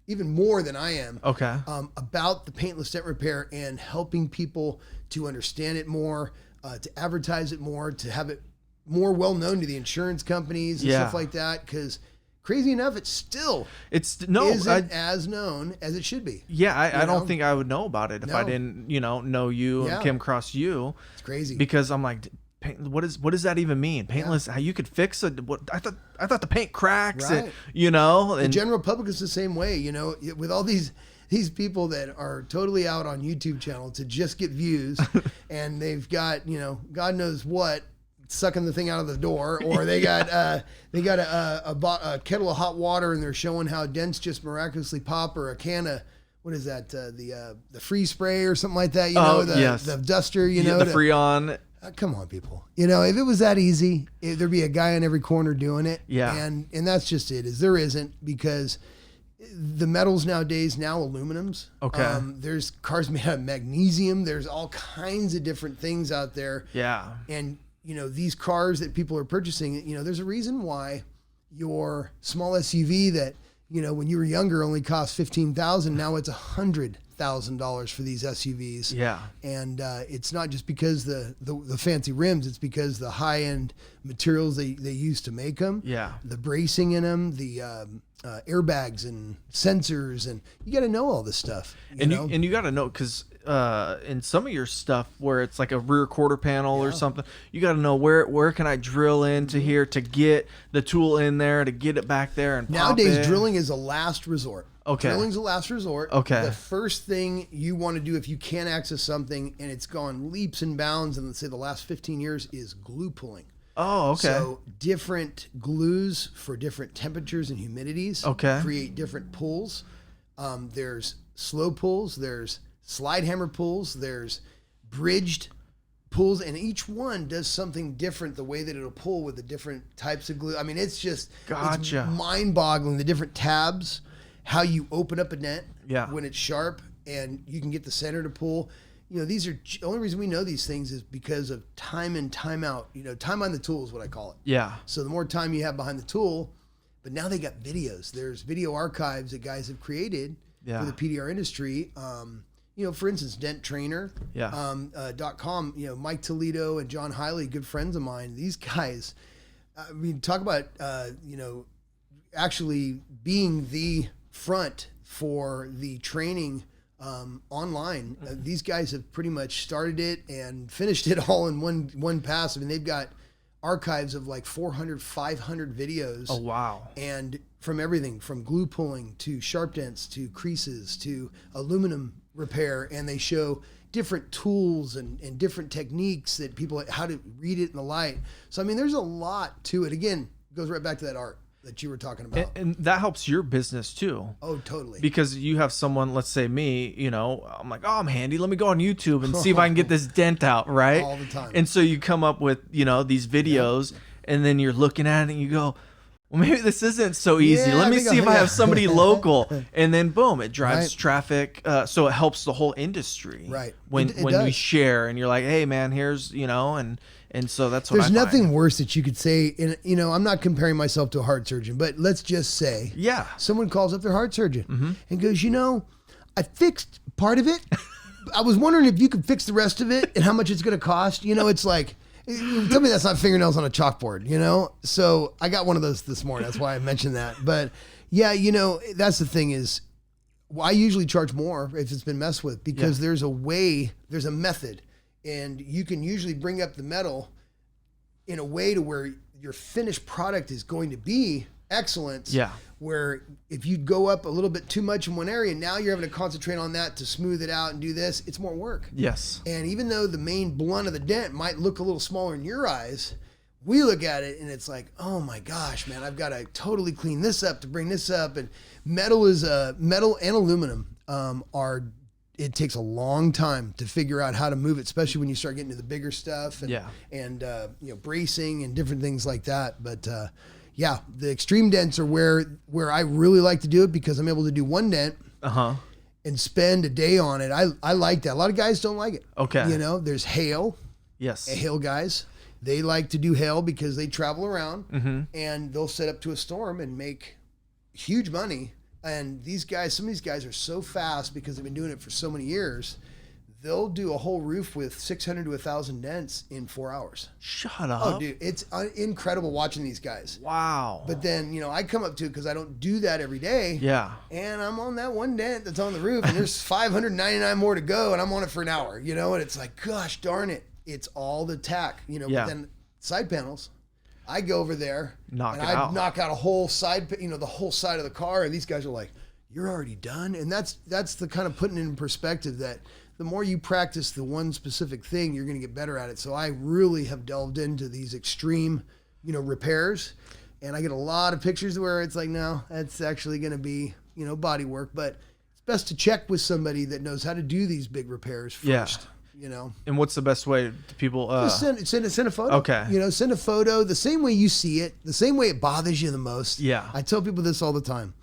even more than I am. Okay. About the paintless dent repair and helping people to understand it more, to advertise it more, to have it more well known to the insurance companies and stuff like that. Because crazy enough, it still isn't as known as it should be. Yeah, I don't think I would know about it if I didn't, know you and came across you. It's crazy because I'm like, what does that even mean? Paintless? How you could fix it? What I thought the paint cracks. Right. And the general public is the same way. You know, with all these people that are totally out on YouTube channel to just get views, and they've got, God knows what, sucking the thing out of the door, or they got a kettle of hot water and they're showing how dents just miraculously pop, or a can of, what is that, the freeze spray or something like that, the duster, the Freon. Come on, people. If it was that easy, there'd be a guy in every corner doing it. Yeah. And that's just it, is there isn't, because the metals nowadays, aluminums. Okay. There's cars made out of magnesium. There's all kinds of different things out there. Yeah. And, these cars that people are purchasing, there's a reason why your small SUV that, when you were younger only cost $15,000, now it's $100,000 for these SUVs. Yeah. And it's not just because the fancy rims, it's because the high end materials they use to make them. Yeah. The bracing in them, the airbags and sensors, and you got to know all this stuff. You got to know, because in some of your stuff where it's like a rear quarter panel or something, you got to know where can I drill into here to get the tool in there, to get it back there and nowadays pop it. Drilling is a last resort. Okay. Drilling's a last resort. Okay. The first thing you want to do if you can't access something and it's gone leaps and bounds, and let's say the last 15 years, is glue pulling. Oh, okay. So different glues for different temperatures and humidities create different pulls. There's slow pulls, there's slide hammer pulls, there's bridged pulls, and each one does something different, the way that it'll pull with the different types of glue. I mean, it's just it's mind-boggling, the different tabs, how you open up a dent when it's sharp, and you can get the center to pull. These are the only reason we know these things is because of time in, time out. Time on the tool is what I call it. Yeah. So the more time you have behind the tool, but now they got videos. There's video archives that guys have created for the PDR industry. For instance, Dent Trainer, .com. Mike Toledo and John Hiley, good friends of mine. These guys, talk about actually being the front for the training. Online, these guys have pretty much started it and finished it all in one pass. I mean, they've got archives of like 400, 500 videos. Oh, wow. And from everything from glue pulling to sharp dents to creases to aluminum repair. And they show different tools and different techniques that people, how to read it in the light. So, I mean, there's a lot to it. Again, it goes right back to that art. that you were talking about. And that helps your business too. Oh, totally. Because you have someone, let's say me, I'm like, oh, I'm handy. Let me go on YouTube and see if I can get this dent out, right? All the time. And so you come up with, these videos, and then you're looking at it and you go, well, maybe this isn't so easy. Let me see if I have somebody local. And then boom, it drives traffic. So it helps the whole industry. Right. When It we does. share and you're like, hey man, here's, and so that's what There's I find. nothing worse that you could say. I'm not comparing myself to a heart surgeon, but let's just say, someone calls up their heart surgeon and goes, I fixed part of it. I was wondering if you could fix the rest of it and how much it's going to cost. It's like, tell me that's not fingernails on a chalkboard, So I got one of those this morning. That's why I mentioned that. But yeah, that's the thing is, I usually charge more if it's been messed with because there's a method, and you can usually bring up the metal in a way to where your finished product is going to be excellent. Yeah. Where if you go up a little bit too much in one area, now you're having to concentrate on that to smooth it out and do this. It's more work. Yes. And even though the main blunt of the dent might look a little smaller in your eyes, we look at it and it's like, oh my gosh, man, I've got to totally clean this up to bring this up. And metal and aluminum it takes a long time to figure out how to move it, especially when you start getting to the bigger stuff and bracing and different things like that. But yeah, the extreme dents are where I really like to do it because I'm able to do one dent and spend a day on it. I like that. A lot of guys don't like it. Okay. There's hail. Yes. Hail guys. They like to do hail because they travel around and they'll set up to a storm and make huge money. And some of these guys are so fast because they've been doing it for so many years. They'll do a whole roof with 600 to 1,000 dents in 4 hours. Shut up. Oh, dude, it's incredible watching these guys. Wow. But then, I come up to it because I don't do that every day. Yeah. And I'm on that one dent that's on the roof, and there's 599 more to go, and I'm on it for an hour, and it's like, gosh darn it. It's all the tack, But then side panels, I go over there, knock out a whole side, the whole side of the car, and these guys are like, you're already done? And that's the kind of putting it in perspective that the more you practice the one specific thing, you're going to get better at it. So I really have delved into these extreme, repairs, and I get a lot of pictures where it's like, no, that's actually going to be, body work, but it's best to check with somebody that knows how to do these big repairs first. And what's the best way to people? Just send a photo. Okay. Send a photo the same way you see it, the same way it bothers you the most. Yeah. I tell people this all the time.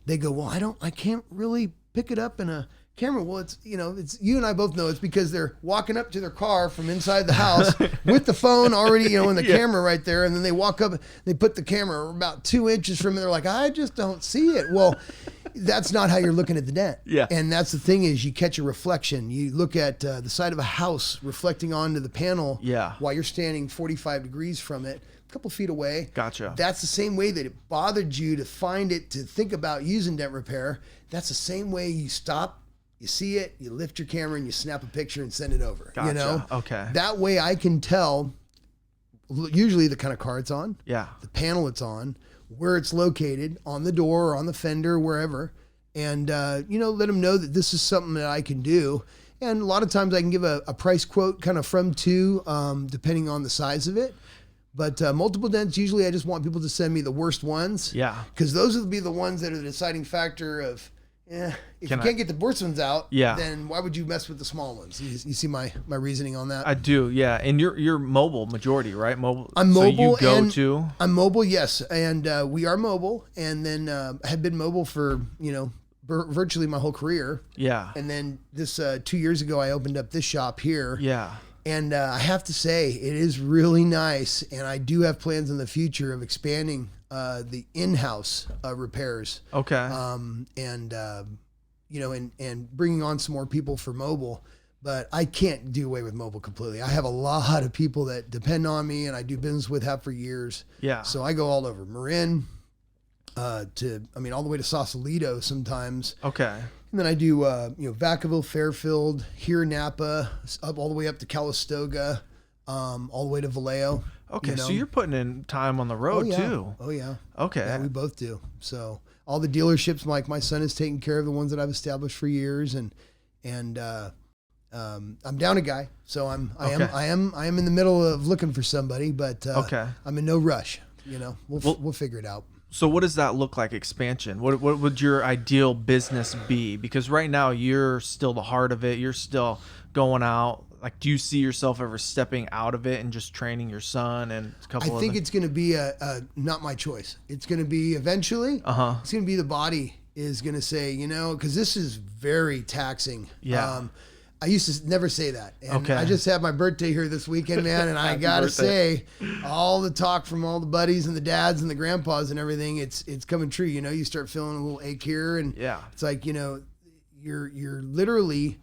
They go, well, I can't really pick it up in a camera. Well, it's you and I both know it's because they're walking up to their car from inside the house with the phone already, in the camera right there. And then they walk up, they put the camera about 2 inches from it. They're like, I just don't see it. Well, that's not how you're looking at the dent. Yeah. And that's the thing is you catch a reflection. You look at the side of a house reflecting onto the panel while you're standing 45 degrees from it, a couple feet away. Gotcha. That's the same way that it bothered you to find it, to think about using dent repair. That's the same way you stop, you see it, you lift your camera and you snap a picture and send it over. Gotcha. Okay. That way I can tell usually the kind of car it's on, the panel it's on, where it's located, on the door or on the fender, wherever, and let them know that this is something that I can do. And a lot of times I can give a price quote kind of from to, depending on the size of it. But multiple dents, usually I just want people to send me the worst ones. Yeah. Because those will be the ones that are the deciding factor of, if you can't get the worst ones out, then why would you mess with the small ones? You see my reasoning on that? I do, yeah. And you're mobile majority, right? Mobile. I'm mobile. I'm mobile, yes. And we are mobile. And then I had been mobile for, virtually my whole career. Yeah. And then this 2 years ago, I opened up this shop here. Yeah. And I have to say, it is really nice. And I do have plans in the future of expanding the in-house repairs. Okay. And bringing on some more people for mobile. But I can't do away with mobile completely. I have a lot of people that depend on me, and I do business with, have for years. Yeah. So I go all over Marin all the way to Sausalito sometimes. Okay. And then I do, Vacaville, Fairfield, here in Napa, up all the way up to Calistoga, all the way to Vallejo. Okay, so you're putting in time on the road too. Oh yeah. Okay. Yeah, we both do. So all the dealerships, like my son is taking care of the ones that I've established for years, and I'm down a guy, so I am in the middle of looking for somebody, but I'm in no rush. We'll figure it out. So what does that look like, expansion? What would your ideal business be? Because right now you're still the heart of it. You're still going out. Like, do you see yourself ever stepping out of it and just training your son and a couple I think it's going to be a not my choice. It's going to be eventually, it's going to be the body is going to say, because this is very taxing. Yeah. I used to never say that. And Okay. I just had my birthday here this weekend, man. And I got to say, all the talk from all the buddies and the dads and the grandpas and everything, it's coming true. You start feeling a little ache here. And it's like, you're literally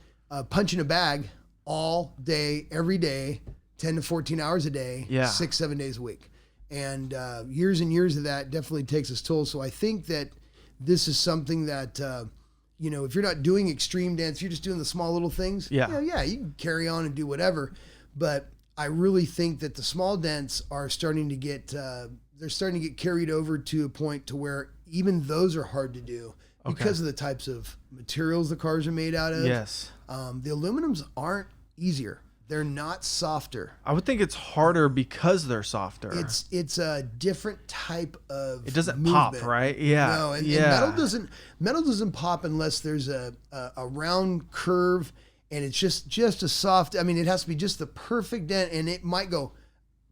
punching a bag all day, every day, 10 to 14 hours a day, 6-7 days a week. And years and years of that definitely takes its toll. So I think that this is something that, if you're not doing extreme dance, you're just doing the small little things. You can carry on and do whatever. But I really think that the small dents are starting to get, they're starting to get carried over to a point to where even those are hard to do because of the types of materials the cars are made out of. Yes. The aluminums aren't easier. They're not softer. I would think it's harder because they're softer. It's a different type of It doesn't movement. pop, right? Yeah. No, and metal doesn't pop unless there's a round curve and it's just a soft. I mean, it has to be just the perfect dent, and it might go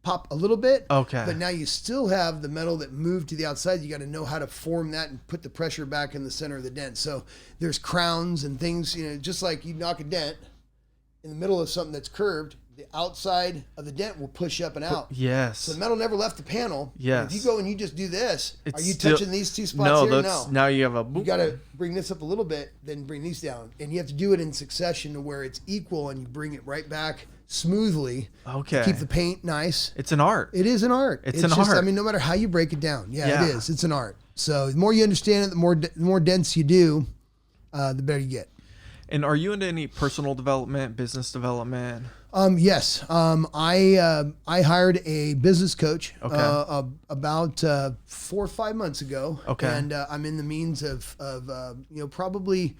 pop a little bit. Okay. But now you still have the metal that moved to the outside. You got to know how to form that and put the pressure back in the center of the dent. So there's crowns and things, just like you knock a dent in the middle of something that's curved, the outside of the dent will push up and out. Yes. So the metal never left the panel. Yes. If you go and you just do this, It's are you still, touching these two spots here? No. Now you have a boop. You got to bring this up a little bit, then bring these down. And you have to do it in succession to where it's equal and you bring it right back smoothly. Okay. To keep the paint nice. It's an art. It is an art. It's an art. I mean, no matter how you break it down. Yeah, it is. It's an art. So the more you understand it, the more dense you do, the better you get. And are you into any personal development, business development? Yes. I hired a business coach about 4 or 5 months ago. Okay. And I'm in the means of probably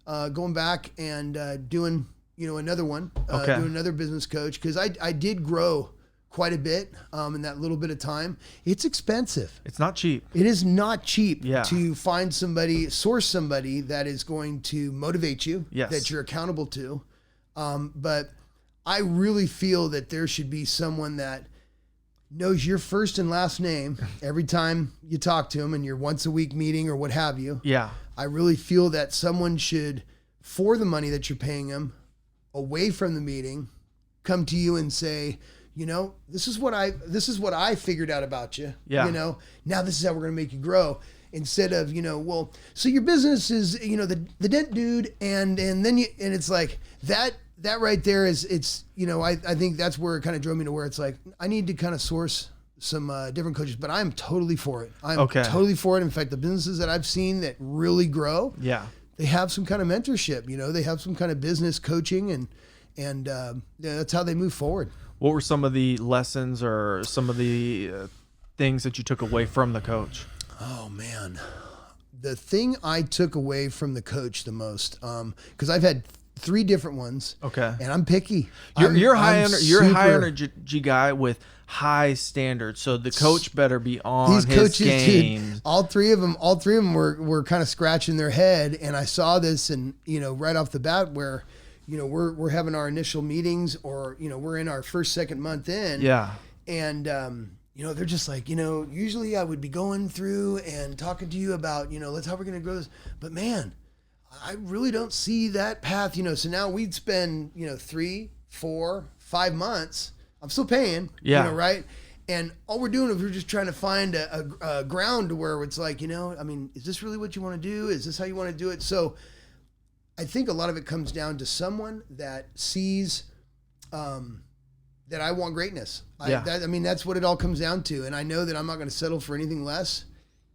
going back and doing another one. Doing another business coach, because I did grow quite a bit in that little bit of time. It's expensive. It's not cheap. It is not cheap to source somebody that is going to motivate you, that you're accountable to. But I really feel that there should be someone that knows your first and last name every time you talk to them in your once a week meeting or what have you. Yeah. I really feel that someone should, for the money that you're paying them, away from the meeting, come to you and say, this is what I figured out about you. Yeah. Now this is how we're going to make you grow. Instead of, so your business is, the dent dude. And then it's like that right there is, I think that's where it kind of drove me to where it's like, I need to kind of source some different coaches, but I'm totally for it. I'm totally for it. In fact, the businesses that I've seen that really grow, they have some kind of mentorship, they have some kind of business coaching and that's how they move forward. What were some of the lessons or some of the things that you took away from the coach? Oh man, the thing I took away from the coach the most, because I've had 3 different ones. Okay. And I'm picky. You're a high energy guy with high standards. So the coach better be on his game. Dude, all three of them were kind of scratching their head, and I saw this, and right off the bat where we're having our initial meetings, or we're in our first, second month in. Yeah. And they're just like, usually I would be going through and talking to you about, let's how we're going to grow this. But man, I really don't see that path, So now we'd spend, 3, 4, 5 months. I'm still paying, right? And all we're doing is we're just trying to find a ground to where it's like, is this really what you want to do? Is this how you want to do it? So I think a lot of it comes down to someone that sees that I want greatness. That's what it all comes down to. And I know that I'm not going to settle for anything less.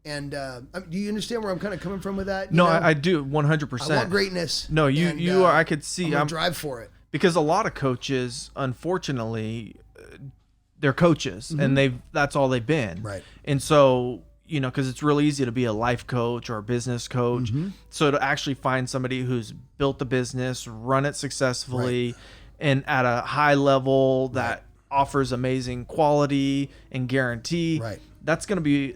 And do you understand where I'm kind of coming from with that? No, I do 100%. I want greatness. No, you are. I could see. I'm drive for it. Because a lot of coaches, unfortunately, they're coaches, and that's all they've been. Right. And so, because it's really easy to be a life coach or a business coach. So to actually find somebody who's built the business, run it successfully, and at a high level that offers amazing quality and guarantee, that's going to be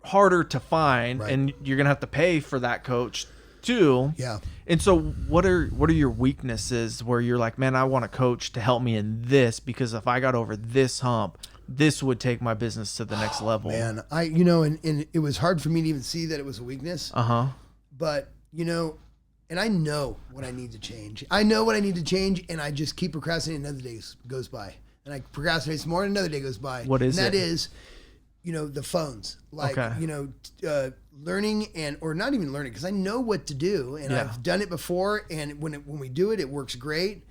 harder to find, Right. and you're going to have to pay for that coach too. Yeah. And so what are your weaknesses where you're like, man, I want a coach to help me in this, because if I got over this hump, this would take my business to the next level. Man, and it was hard for me to even see that it was a weakness. But, and I know what I need to change. And I just keep procrastinating. Another day goes by. And I procrastinate some more, and another day goes by. What is it? And that is, the phones. Like, learning or not even learning, because I know what to do, and I've done it before, and when we do it, it works great.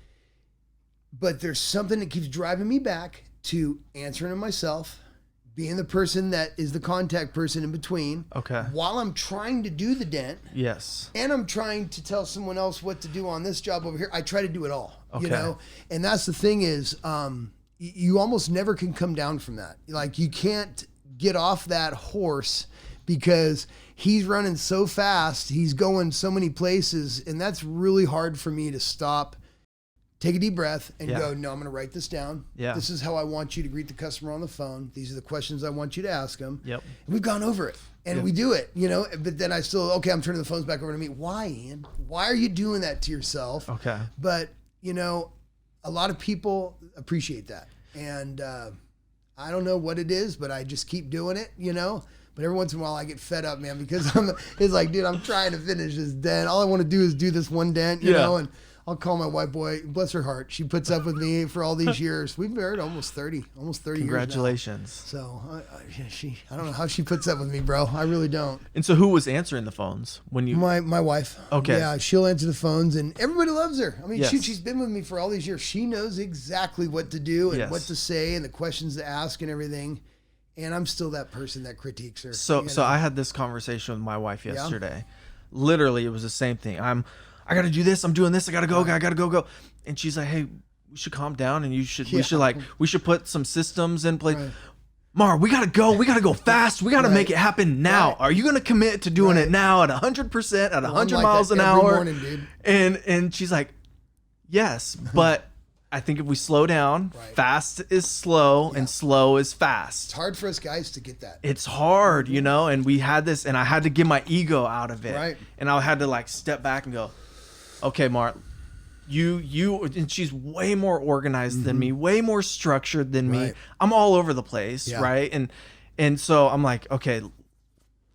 But there's something that keeps driving me back to answering them myself, being the person that is the contact person in between. Okay. While I'm trying to do the dent. Yes. And I'm trying to tell someone else what to do on this job over here. I try to do it all, Okay. And that's the thing is, you almost never can come down from that. Like, you can't get off that horse because he's running so fast. He's going so many places, and that's really hard for me to stop, take a deep breath, and go, no, I'm going to write this down. Yeah. This is how I want you to greet the customer on the phone. These are the questions I want you to ask them. Yep. And we've gone over it, and we do it, but then I still, I'm turning the phones back over to me. Why, Ian? Why are you doing that to yourself? Okay. But, a lot of people appreciate that. And I don't know what it is, but I just keep doing it, But every once in a while I get fed up, man, because it's like, dude, I'm trying to finish this dent. All I want to do is do this one dent, you know, and I'll call my wife, boy, bless her heart. She puts up with me for all these years. We've married almost 30 Congratulations. years now. So I don't know how she puts up with me, bro. I really don't. And so who was answering the phones when you? My wife. Okay. Yeah, she'll answer the phones, and everybody loves her. I mean, Yes. she's been with me for all these years. She knows exactly what to do and what to say and the questions to ask and everything. And I'm still that person that critiques her. So I had this conversation with my wife yesterday. Literally, it was the same thing. I got to do this. I'm doing this. I got to go. I got to go. And she's like, hey, we should calm down, and we should put some systems in place. Right. Mar, we got to go. We got to go fast. We got to make it happen now. Right. Are you going to commit to doing it now at 100%, at 100 miles an hour? Morning, dude. And she's like, yes, but I think if we slow down, fast is slow and slow is fast. It's hard for us guys to get that. It's hard, and we had this, and I had to get my ego out of it. Right. And I had to step back and go, okay, Mark, you, and she's way more organized than me, way more structured than me. I'm all over the place. Right. And so I'm like, okay,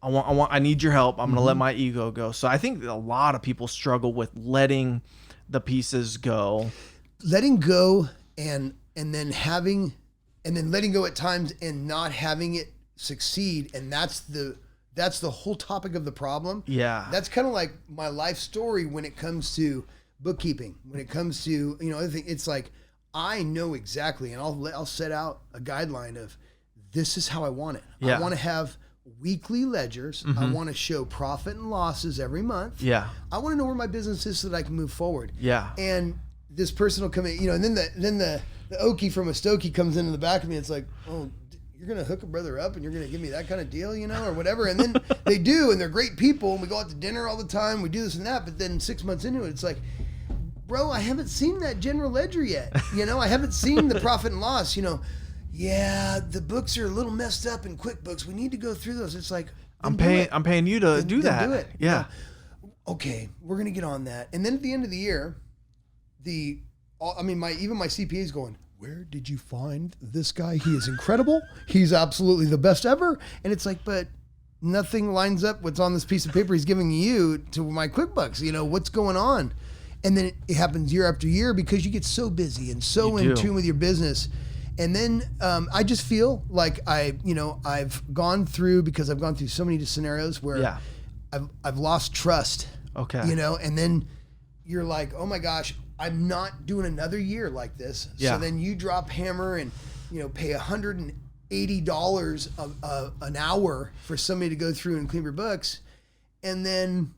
I need your help. I'm going to let my ego go. So I think a lot of people struggle with letting the pieces go. Letting go and then letting go at times and not having it succeed. And that's the whole topic of the problem. Yeah. That's kind of like my life story when it comes to bookkeeping, when it comes to, other things. It's like, I know exactly, and I'll set out a guideline of this is how I want it. Yeah. I want to have weekly ledgers. I want to show profit and losses every month. Yeah. I want to know where my business is so that I can move forward. Yeah. And this person will come in, and then the Okie from a Stokey comes into the back of me. It's like, oh, you're going to hook a brother up and you're going to give me that kind of deal, or whatever. And then they do, and they're great people, and we go out to dinner all the time. We do this and that. But then 6 months into it, it's like, bro, I haven't seen that general ledger yet. I haven't seen the profit and loss, Yeah, the books are a little messed up in QuickBooks. We need to go through those. It's like, I'm paying you to do that. Do it. Yeah. Okay, we're going to get on that. And then at the end of the year, my CPA is going, where did you find this guy? He is incredible. He's absolutely the best ever. And it's like, but nothing lines up what's on this piece of paper he's giving you to my QuickBooks. What's going on? And then it happens year after year because you get so busy and so in tune with your business. And then I just feel like I've gone through, because I've gone through so many scenarios where I've lost trust. Okay. And then you're like, oh my gosh, I'm not doing another year like this. Yeah. So then you drop hammer and, pay $180 an hour for somebody to go through and clean your books. And then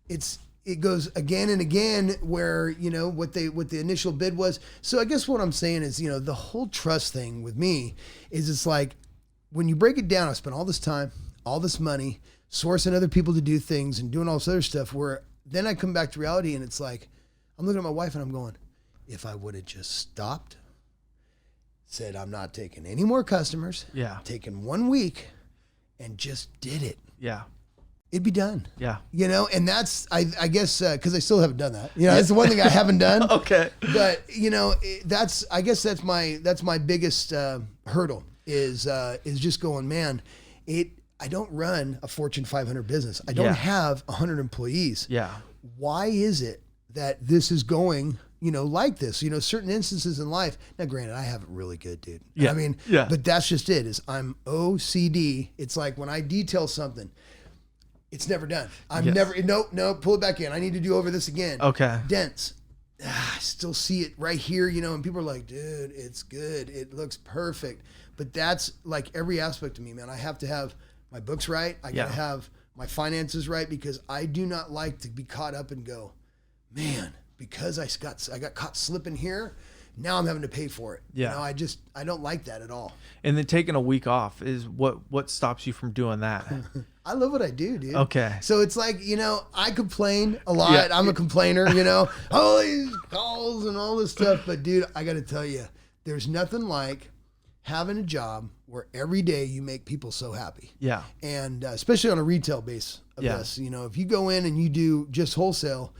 it goes again and again where, what the initial bid was. So I guess what I'm saying is, the whole trust thing with me is, it's like, when you break it down, I spent all this time, all this money, sourcing other people to do things and doing all this other stuff, where then I come back to reality, and it's like, I'm looking at my wife and I'm going, if I would have just stopped, said, I'm not taking any more customers. Yeah. Taking 1 week and just did it. Yeah. It'd be done. Yeah. You know, and that's, I guess, because I still haven't done that. You know, that's the one thing I haven't done. Okay. But, you know, I guess that's my biggest hurdle is just going, man, I don't run a Fortune 500 business. I don't have 100 employees. Yeah. Why is it that this is going, you know, like this? You know, certain instances in life. Now, granted, I have it really good, dude. Yeah. I mean, but that's just it. Is I'm OCD. It's like when I detail something, it's never done. I'm never. No. Pull it back in. I need to do over this again. Okay. Dents. I still see it right here, you know, and people are like, dude, it's good. It looks perfect. But that's like every aspect of me, man. I have to have my books right. I got to have my finances right, because I do not like to be caught up and go, man, because I got caught slipping here, now I'm having to pay for it. Yeah. You know, I don't like that at all. And then taking a week off is what stops you from doing that? I love what I do, dude. Okay. So it's like, you know, I complain a lot. Yeah. I'm a complainer, you know, all these calls and all this stuff. But dude, I got to tell you, there's nothing like having a job where every day you make people so happy. Yeah. And especially on a retail base of this, you know, if you go in and you do just wholesale,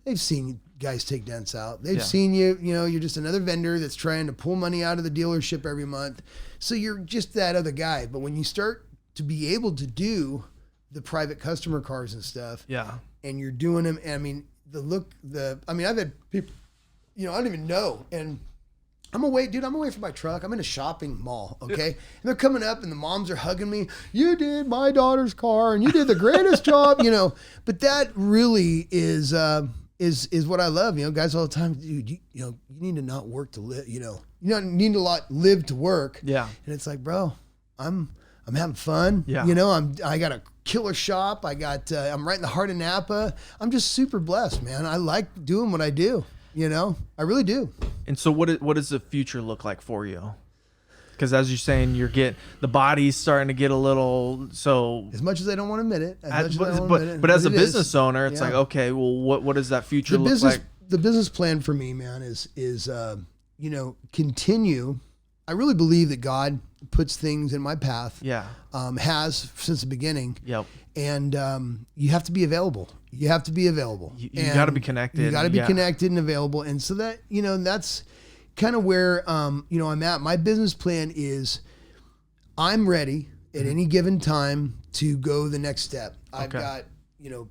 they've seen guys take dents out. They've seen you, you know, you're just another vendor that's trying to pull money out of the dealership every month. So you're just that other guy. But when you start to be able to do the private customer cars and stuff, and you're doing them, and I mean, I've had people, you know, I don't even know. And I'm away from my truck. I'm in a shopping mall, okay? And they're coming up and the moms are hugging me. You did my daughter's car and you did the greatest job, you know. But that really is what I love. You know, guys all the time, dude, you know, you need to not work to live, you know. You don't need to live to work. Yeah. And it's like, bro, I'm having fun. Yeah. You know, I got a killer shop. I'm right in the heart of Napa. I'm just super blessed, man. I like doing what I do. You know, I really do. And so what does the future look like for you? Because as you're saying, the body's starting to get a little, so. As much as I don't want to admit it. But as a business owner, it's like, okay, well, what does that future look like? The business plan for me, man, is you know, continue. I really believe that God puts things in my path. Yeah. Has since the beginning. Yep. And you have to be available. You have to be available. You got to be connected. You got to be connected and available. And so that, you know, that's kind of where, you know, I'm at. My business plan is I'm ready at any given time to go the next step. I've got, you know,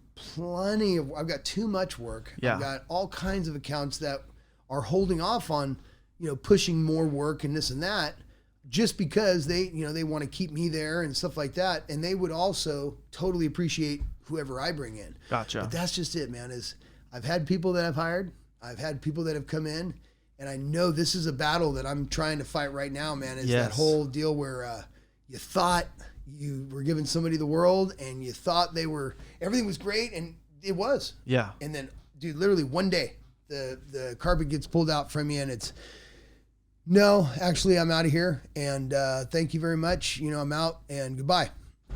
I've got too much work. Yeah. I've got all kinds of accounts that are holding off on, you know, pushing more work and this and that, just because they want to keep me there and stuff like that. And they would also totally appreciate whoever I bring in. Gotcha. But that's just it, man, is I've had people that I've hired. I've had people that have come in, and I know this is a battle that I'm trying to fight right now, man, is that whole deal where you thought you were giving somebody the world and you thought everything was great, and it was. Yeah. And then, dude, literally one day the carpet gets pulled out from you and it's, no, actually, I'm out of here, and thank you very much. You know, I'm out, and goodbye.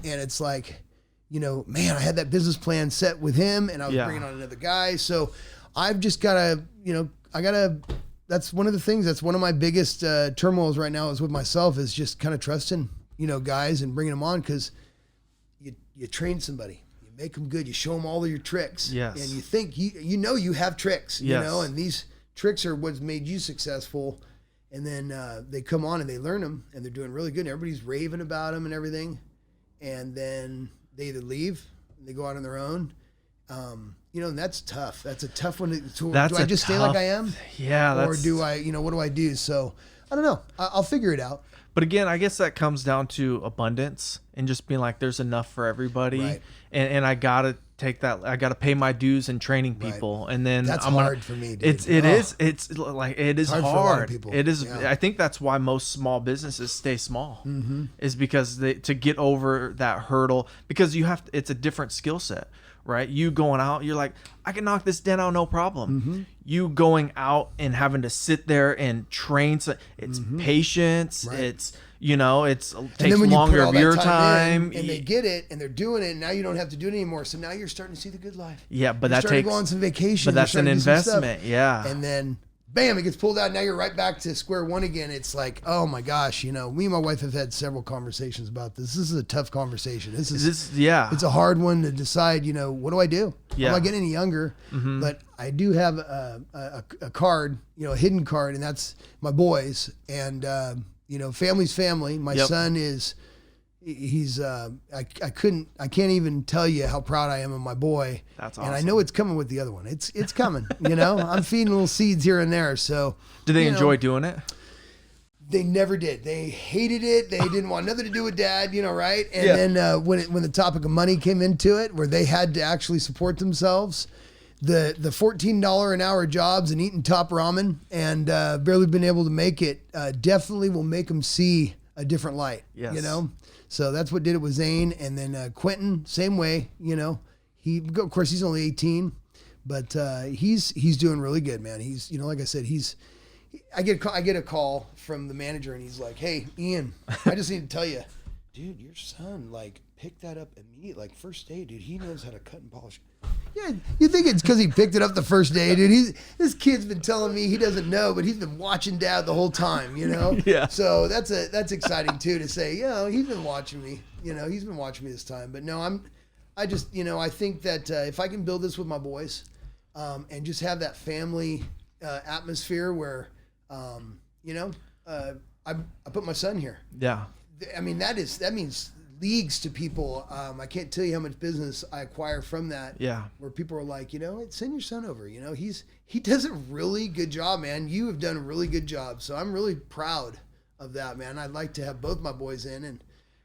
And it's like, you know, man, I had that business plan set with him, and I was bringing on another guy. So I've just got to, you know, that's one of the things, that's one of my biggest turmoils right now is with myself, is just kind of trusting, you know, guys and bringing them on, because you train somebody. You make them good. You show them all of your tricks. Yes. And you think, you know you have tricks, you know, and these tricks are what's made you successful. And then they come on and they learn them, and they're doing really good. And everybody's raving about them and everything. And then they either leave, and they go out on their own. You know, and that's tough. That's a tough one. Do I just stay like I am? Yeah. Or do I, you know, what do I do? So I don't know. I'll figure it out. But again, I guess that comes down to abundance and just being like, there's enough for everybody. Right. And I got to take that. I got to pay my dues and training people. Right. And then that's hard for me, dude. It is hard. For a lot of people. It is. Yeah. I think that's why most small businesses stay small, is because to get over that hurdle, because it's a different skill set. Right? You going out, you're like, I can knock this dent out, no problem. You going out and having to sit there and train, so it's patience. Right. It's, you know, it takes longer of your time. And they get it, and they're doing it, and now you don't have to do it anymore. So now you're starting to see the good life. Yeah, but you're starting to go on some vacations. But that's an investment. Yeah. And then bam, it gets pulled out. Now you're right back to square one again. It's like, oh my gosh, me and my wife have had several conversations about this. This is a tough conversation. It's a hard one to decide, what do I do? Yeah. I'm not getting any younger, but I do have a card, a hidden card, and that's my boys. And, family's family. My son is, I can't even tell you how proud I am of my boy. That's awesome. And I know it's coming with the other one. It's coming, I'm feeding little seeds here and there. So do they enjoy doing it? They never did. They hated it. They didn't want nothing to do with dad, right? And then when the topic of money came into it, where they had to actually support themselves, the $14 an hour jobs and eating top ramen and barely been able to make it definitely will make them see a different light, So that's what did it with Zane. And then Quentin, same way, of course he's only 18, but he's doing really good, man. He's, like I said, I get a call from the manager and he's like, "Hey, Ian, I just need to tell you, dude, your son picked that up immediately, first day, dude. He knows how to cut and polish." Yeah, you think it's because he picked it up the first day, dude. This kid's been telling me he doesn't know, but he's been watching dad the whole time, Yeah. So that's exciting too, to say, he's been watching me, he's been watching me this time. But no, I think that if I can build this with my boys, and just have that family atmosphere where, I put my son here. Yeah. I mean, that means leagues to people. I can't tell you how much business I acquire from that. Yeah. Where people are like, send your son over. He does a really good job, man. You have done a really good job. So I'm really proud of that, man. I'd like to have both my boys in. And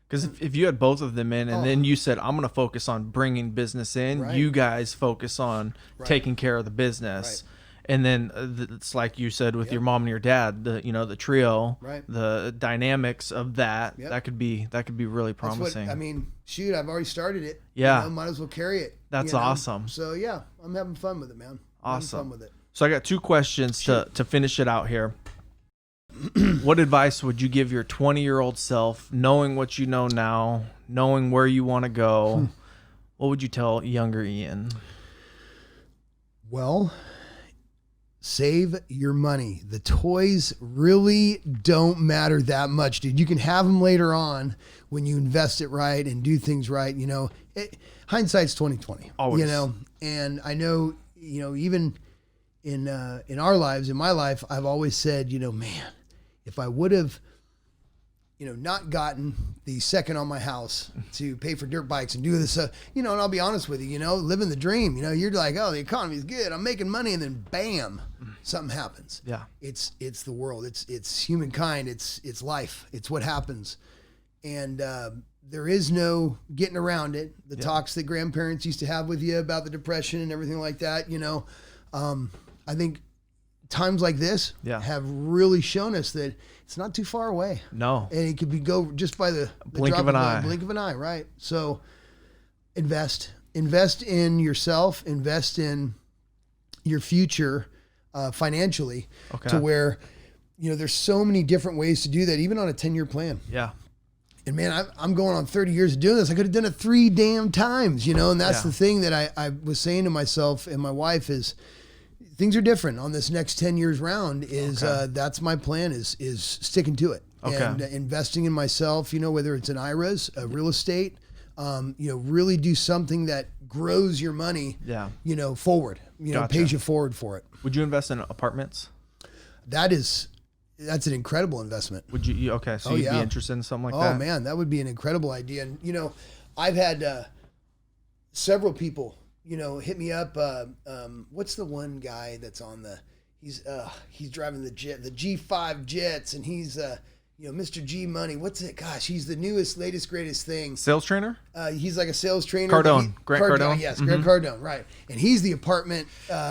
because if you had both of them in and then you said, I'm going to focus on bringing business in, right. You guys focus on taking care of the business. Right. And then it's like you said with your mom and your dad, the trio, right. The dynamics of that, that could be really promising. Shoot, I've already started it. Yeah. Might as well carry it. That's awesome. So yeah, I'm having fun with it, man. Awesome. Having fun with it. So I got two questions to finish it out here. What advice would you give your 20-year-old self, knowing what you know now, knowing where you want to go? What would you tell younger Ian? Well, save your money. The toys really don't matter that much, dude. You can have them later on when you invest it right and do things right. Hindsight's 20/20. Always. And I know, even in our lives, in my life, I've always said, man, if I would have, not gotten the second on my house to pay for dirt bikes and do this, and I'll be honest with you, living the dream, you're like, oh, the economy is good, I'm making money, and then bam, something happens. Yeah. It's the world. It's humankind. It's life. It's what happens. And there is no getting around it. The talks that grandparents used to have with you about the depression and everything like that, I think times like this have really shown us that it's not too far away. No. And it could go just by the blink of an eye. Blink of an eye, right? So invest in yourself, invest in your future financially, to where, there's so many different ways to do that, even on a 10-year plan. Yeah. And man, I'm going on 30 years of doing this. I could have done it 3 damn times, and that's the thing that I was saying to myself and my wife is, things are different on this next 10 years round that's my plan is sticking to it and investing in myself, whether it's in IRAs, real estate, really do something that grows your money, forward, pays you forward for it. Would you invest in apartments? That's an incredible investment. Would you? Okay. So you'd be interested in something like that? Oh man, that would be an incredible idea. And, I've had several people, hit me up. What's the one guy that's on he's driving the G5 jets, and he's, Mr. G Money. What's it? Gosh, he's the newest, latest, greatest thing. Sales trainer? He's like a sales trainer. Grant Cardone. Yes, Grant Cardone, right. And he's the apartment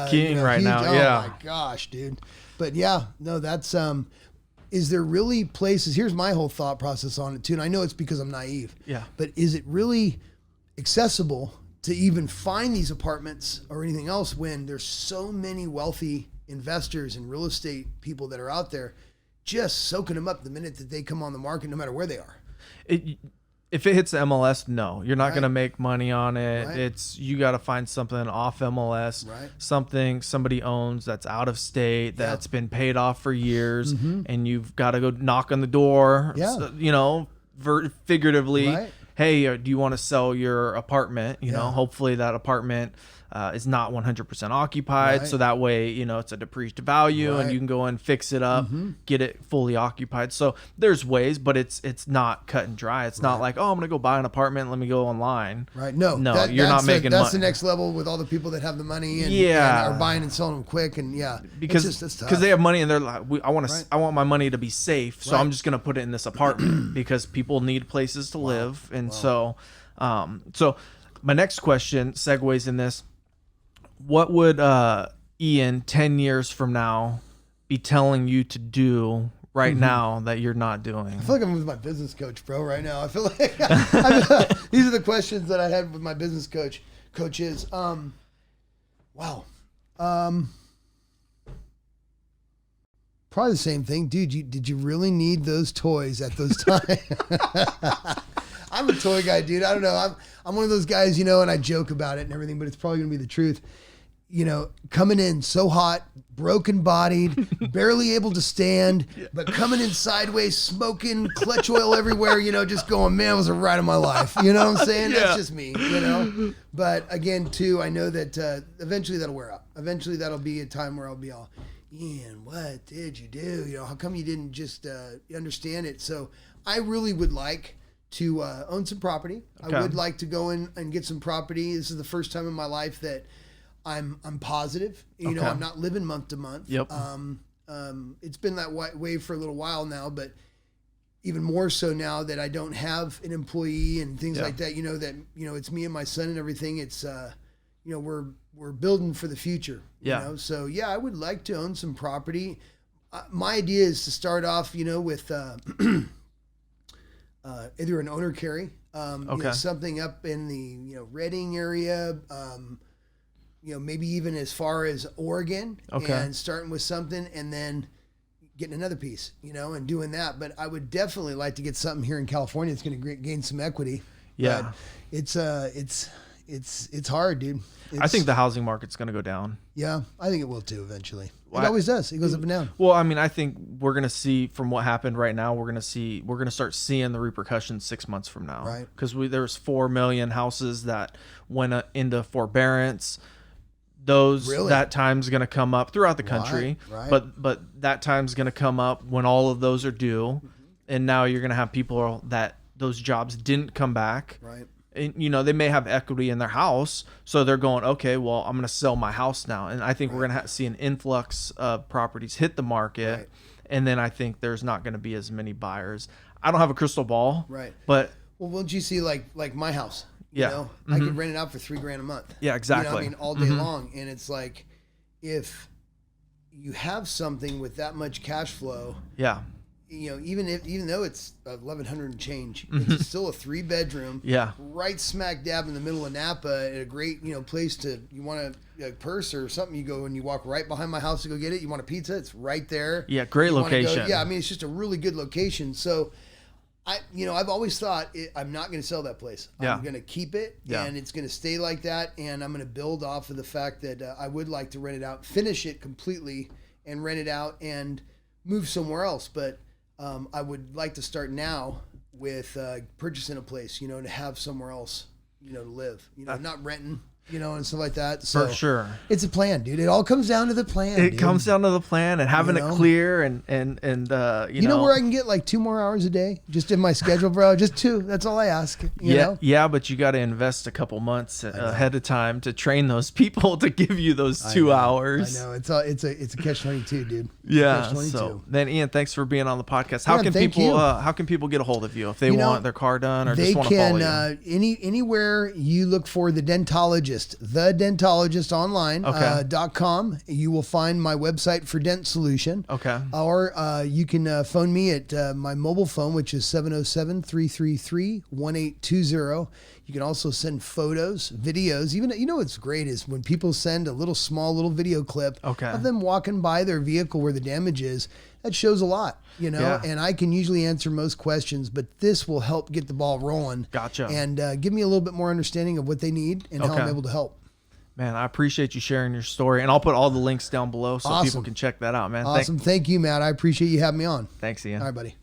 king right now. Oh my gosh, dude. But yeah, no, that's, is there really places, here's my whole thought process on it too, and I know it's because I'm naive. Yeah. But is it really accessible to even find these apartments or anything else when there's so many wealthy investors and real estate people that are out there just soaking them up the minute that they come on the market, no matter where they are? If it hits the MLS, no, you're not Right. going to make money on it. Right. You got to find something off MLS, Right. something somebody owns that's out of state, that's been paid off for years, and you've got to go knock on the door, Yeah. Figuratively, Right. hey, do you want to sell your apartment? Hopefully that apartment is not 100% occupied. Right. So that way, it's a depreciated value and Right. you can go and fix it up, get it fully occupied. So there's ways, but it's not cut and dry. It's not like, oh, I'm going to go buy an apartment. Let me go online. Right. No, you're not making money. That's the next level with all the people that have the money and, Yeah. and are buying and selling them quick. And Because it's tough. they have money and they're like, I want Right. my money to be safe. So Right. I'm just going to put it in this apartment because people need places to live. And so my next question segues in this. What would Ian 10 years from now be telling you to do right now that you're not doing? I feel like I'm with my business coach, bro, right now. I feel like these are the questions that I had with my business coaches. Wow. Probably the same thing. Dude, did you really need those toys at those times? I'm a toy guy, dude. I don't know. I'm one of those guys, and I joke about it and everything, but it's probably going to be the truth. Coming in so hot, broken bodied, barely able to stand, but coming in sideways, smoking, clutch oil everywhere, just going, man, it was a ride of my life. You know what I'm saying? That's just me, But again, too, I know that eventually that'll wear out. Eventually that'll be a time where I'll be all, Ian, what did you do? How come you didn't just understand it? So I really would like to own some property. Okay. I would like to go in and get some property. This is the first time in my life that I'm positive. Okay. I'm not living month to month. Yep. It's been that way for a little while now, but even more so now that I don't have an employee and things like that. It's me and my son and everything. It's we're building for the future. Yeah. So I would like to own some property. My idea is to start off, with either an owner carry, something up in the Redding area. Maybe even as far as Oregon, and starting with something and then getting another piece, and doing that. But I would definitely like to get something here in California that's going to gain some equity. Yeah. But it's hard, dude. I think the housing market's going to go down. Yeah, I think it will too eventually. It always does. It goes up and down. Well, I mean, I think we're going to see from what happened right now, we're going to start seeing the repercussions 6 months from now. Right. Because there was 4 million houses that went into forbearance. That time's going to come up throughout the country, Right. but that time's going to come up when all of those are due, and now you're going to have people that those jobs didn't come back, Right. And they may have equity in their house, so they're going, okay, well, I'm going to sell my house now, and I think we're going to see an influx of properties hit the market, Right. and then I think there's not going to be as many buyers. I don't have a crystal ball, Right. but Well, won't you see like my house? Yeah. I could rent it out for $3,000 a month. Yeah, exactly. All day long. And it's like, if you have something with that much cash flow, yeah, even though it's 1,100 and change, it's still a 3-bedroom. Yeah. Right smack dab in the middle of Napa, at a great place you want a purse or something. You go and you walk right behind my house to go get it. You want a pizza? It's right there. Yeah, great location. It's just a really good location. So I've always thought I'm not going to sell that place. Yeah. I'm going to keep it, and it's going to stay like that. And I'm going to build off of the fact that I would like to rent it out, finish it completely, and rent it out and move somewhere else. But I would like to start now with purchasing a place, to have somewhere else, to live, not renting. And stuff like that. So For sure. It's a plan, dude. It all comes down to the plan. It comes down to the plan and having it clear and you know where I can get like 2 more hours a day just in my schedule, bro. Just 2. That's all I ask. You know? Yeah, but you got to invest a couple months ahead of time to train those people to give you those 2 hours. I know it's a catch-22, dude. Yeah. So then, Ian, thanks for being on the podcast. How can people get a hold of you if they want their car done or just want to follow you? Anywhere you look for the Dentologist online .com. You will find my website for Dent Solution. Okay. Or you can phone me at my mobile phone, which is 707-333-1820. You can also send photos, videos. Even what's great is when people send a small little video clip of them walking by their vehicle where the damage is. that shows a lot, Yeah. and I can usually answer most questions, but this will help get the ball rolling. Gotcha. And give me a little bit more understanding of what they need and how I'm able to help. Man, I appreciate you sharing your story, and I'll put all the links down below so Awesome. people can check that out, man. Awesome. Thank you, Matt. I appreciate you having me on. Thanks, Ian. All right, buddy.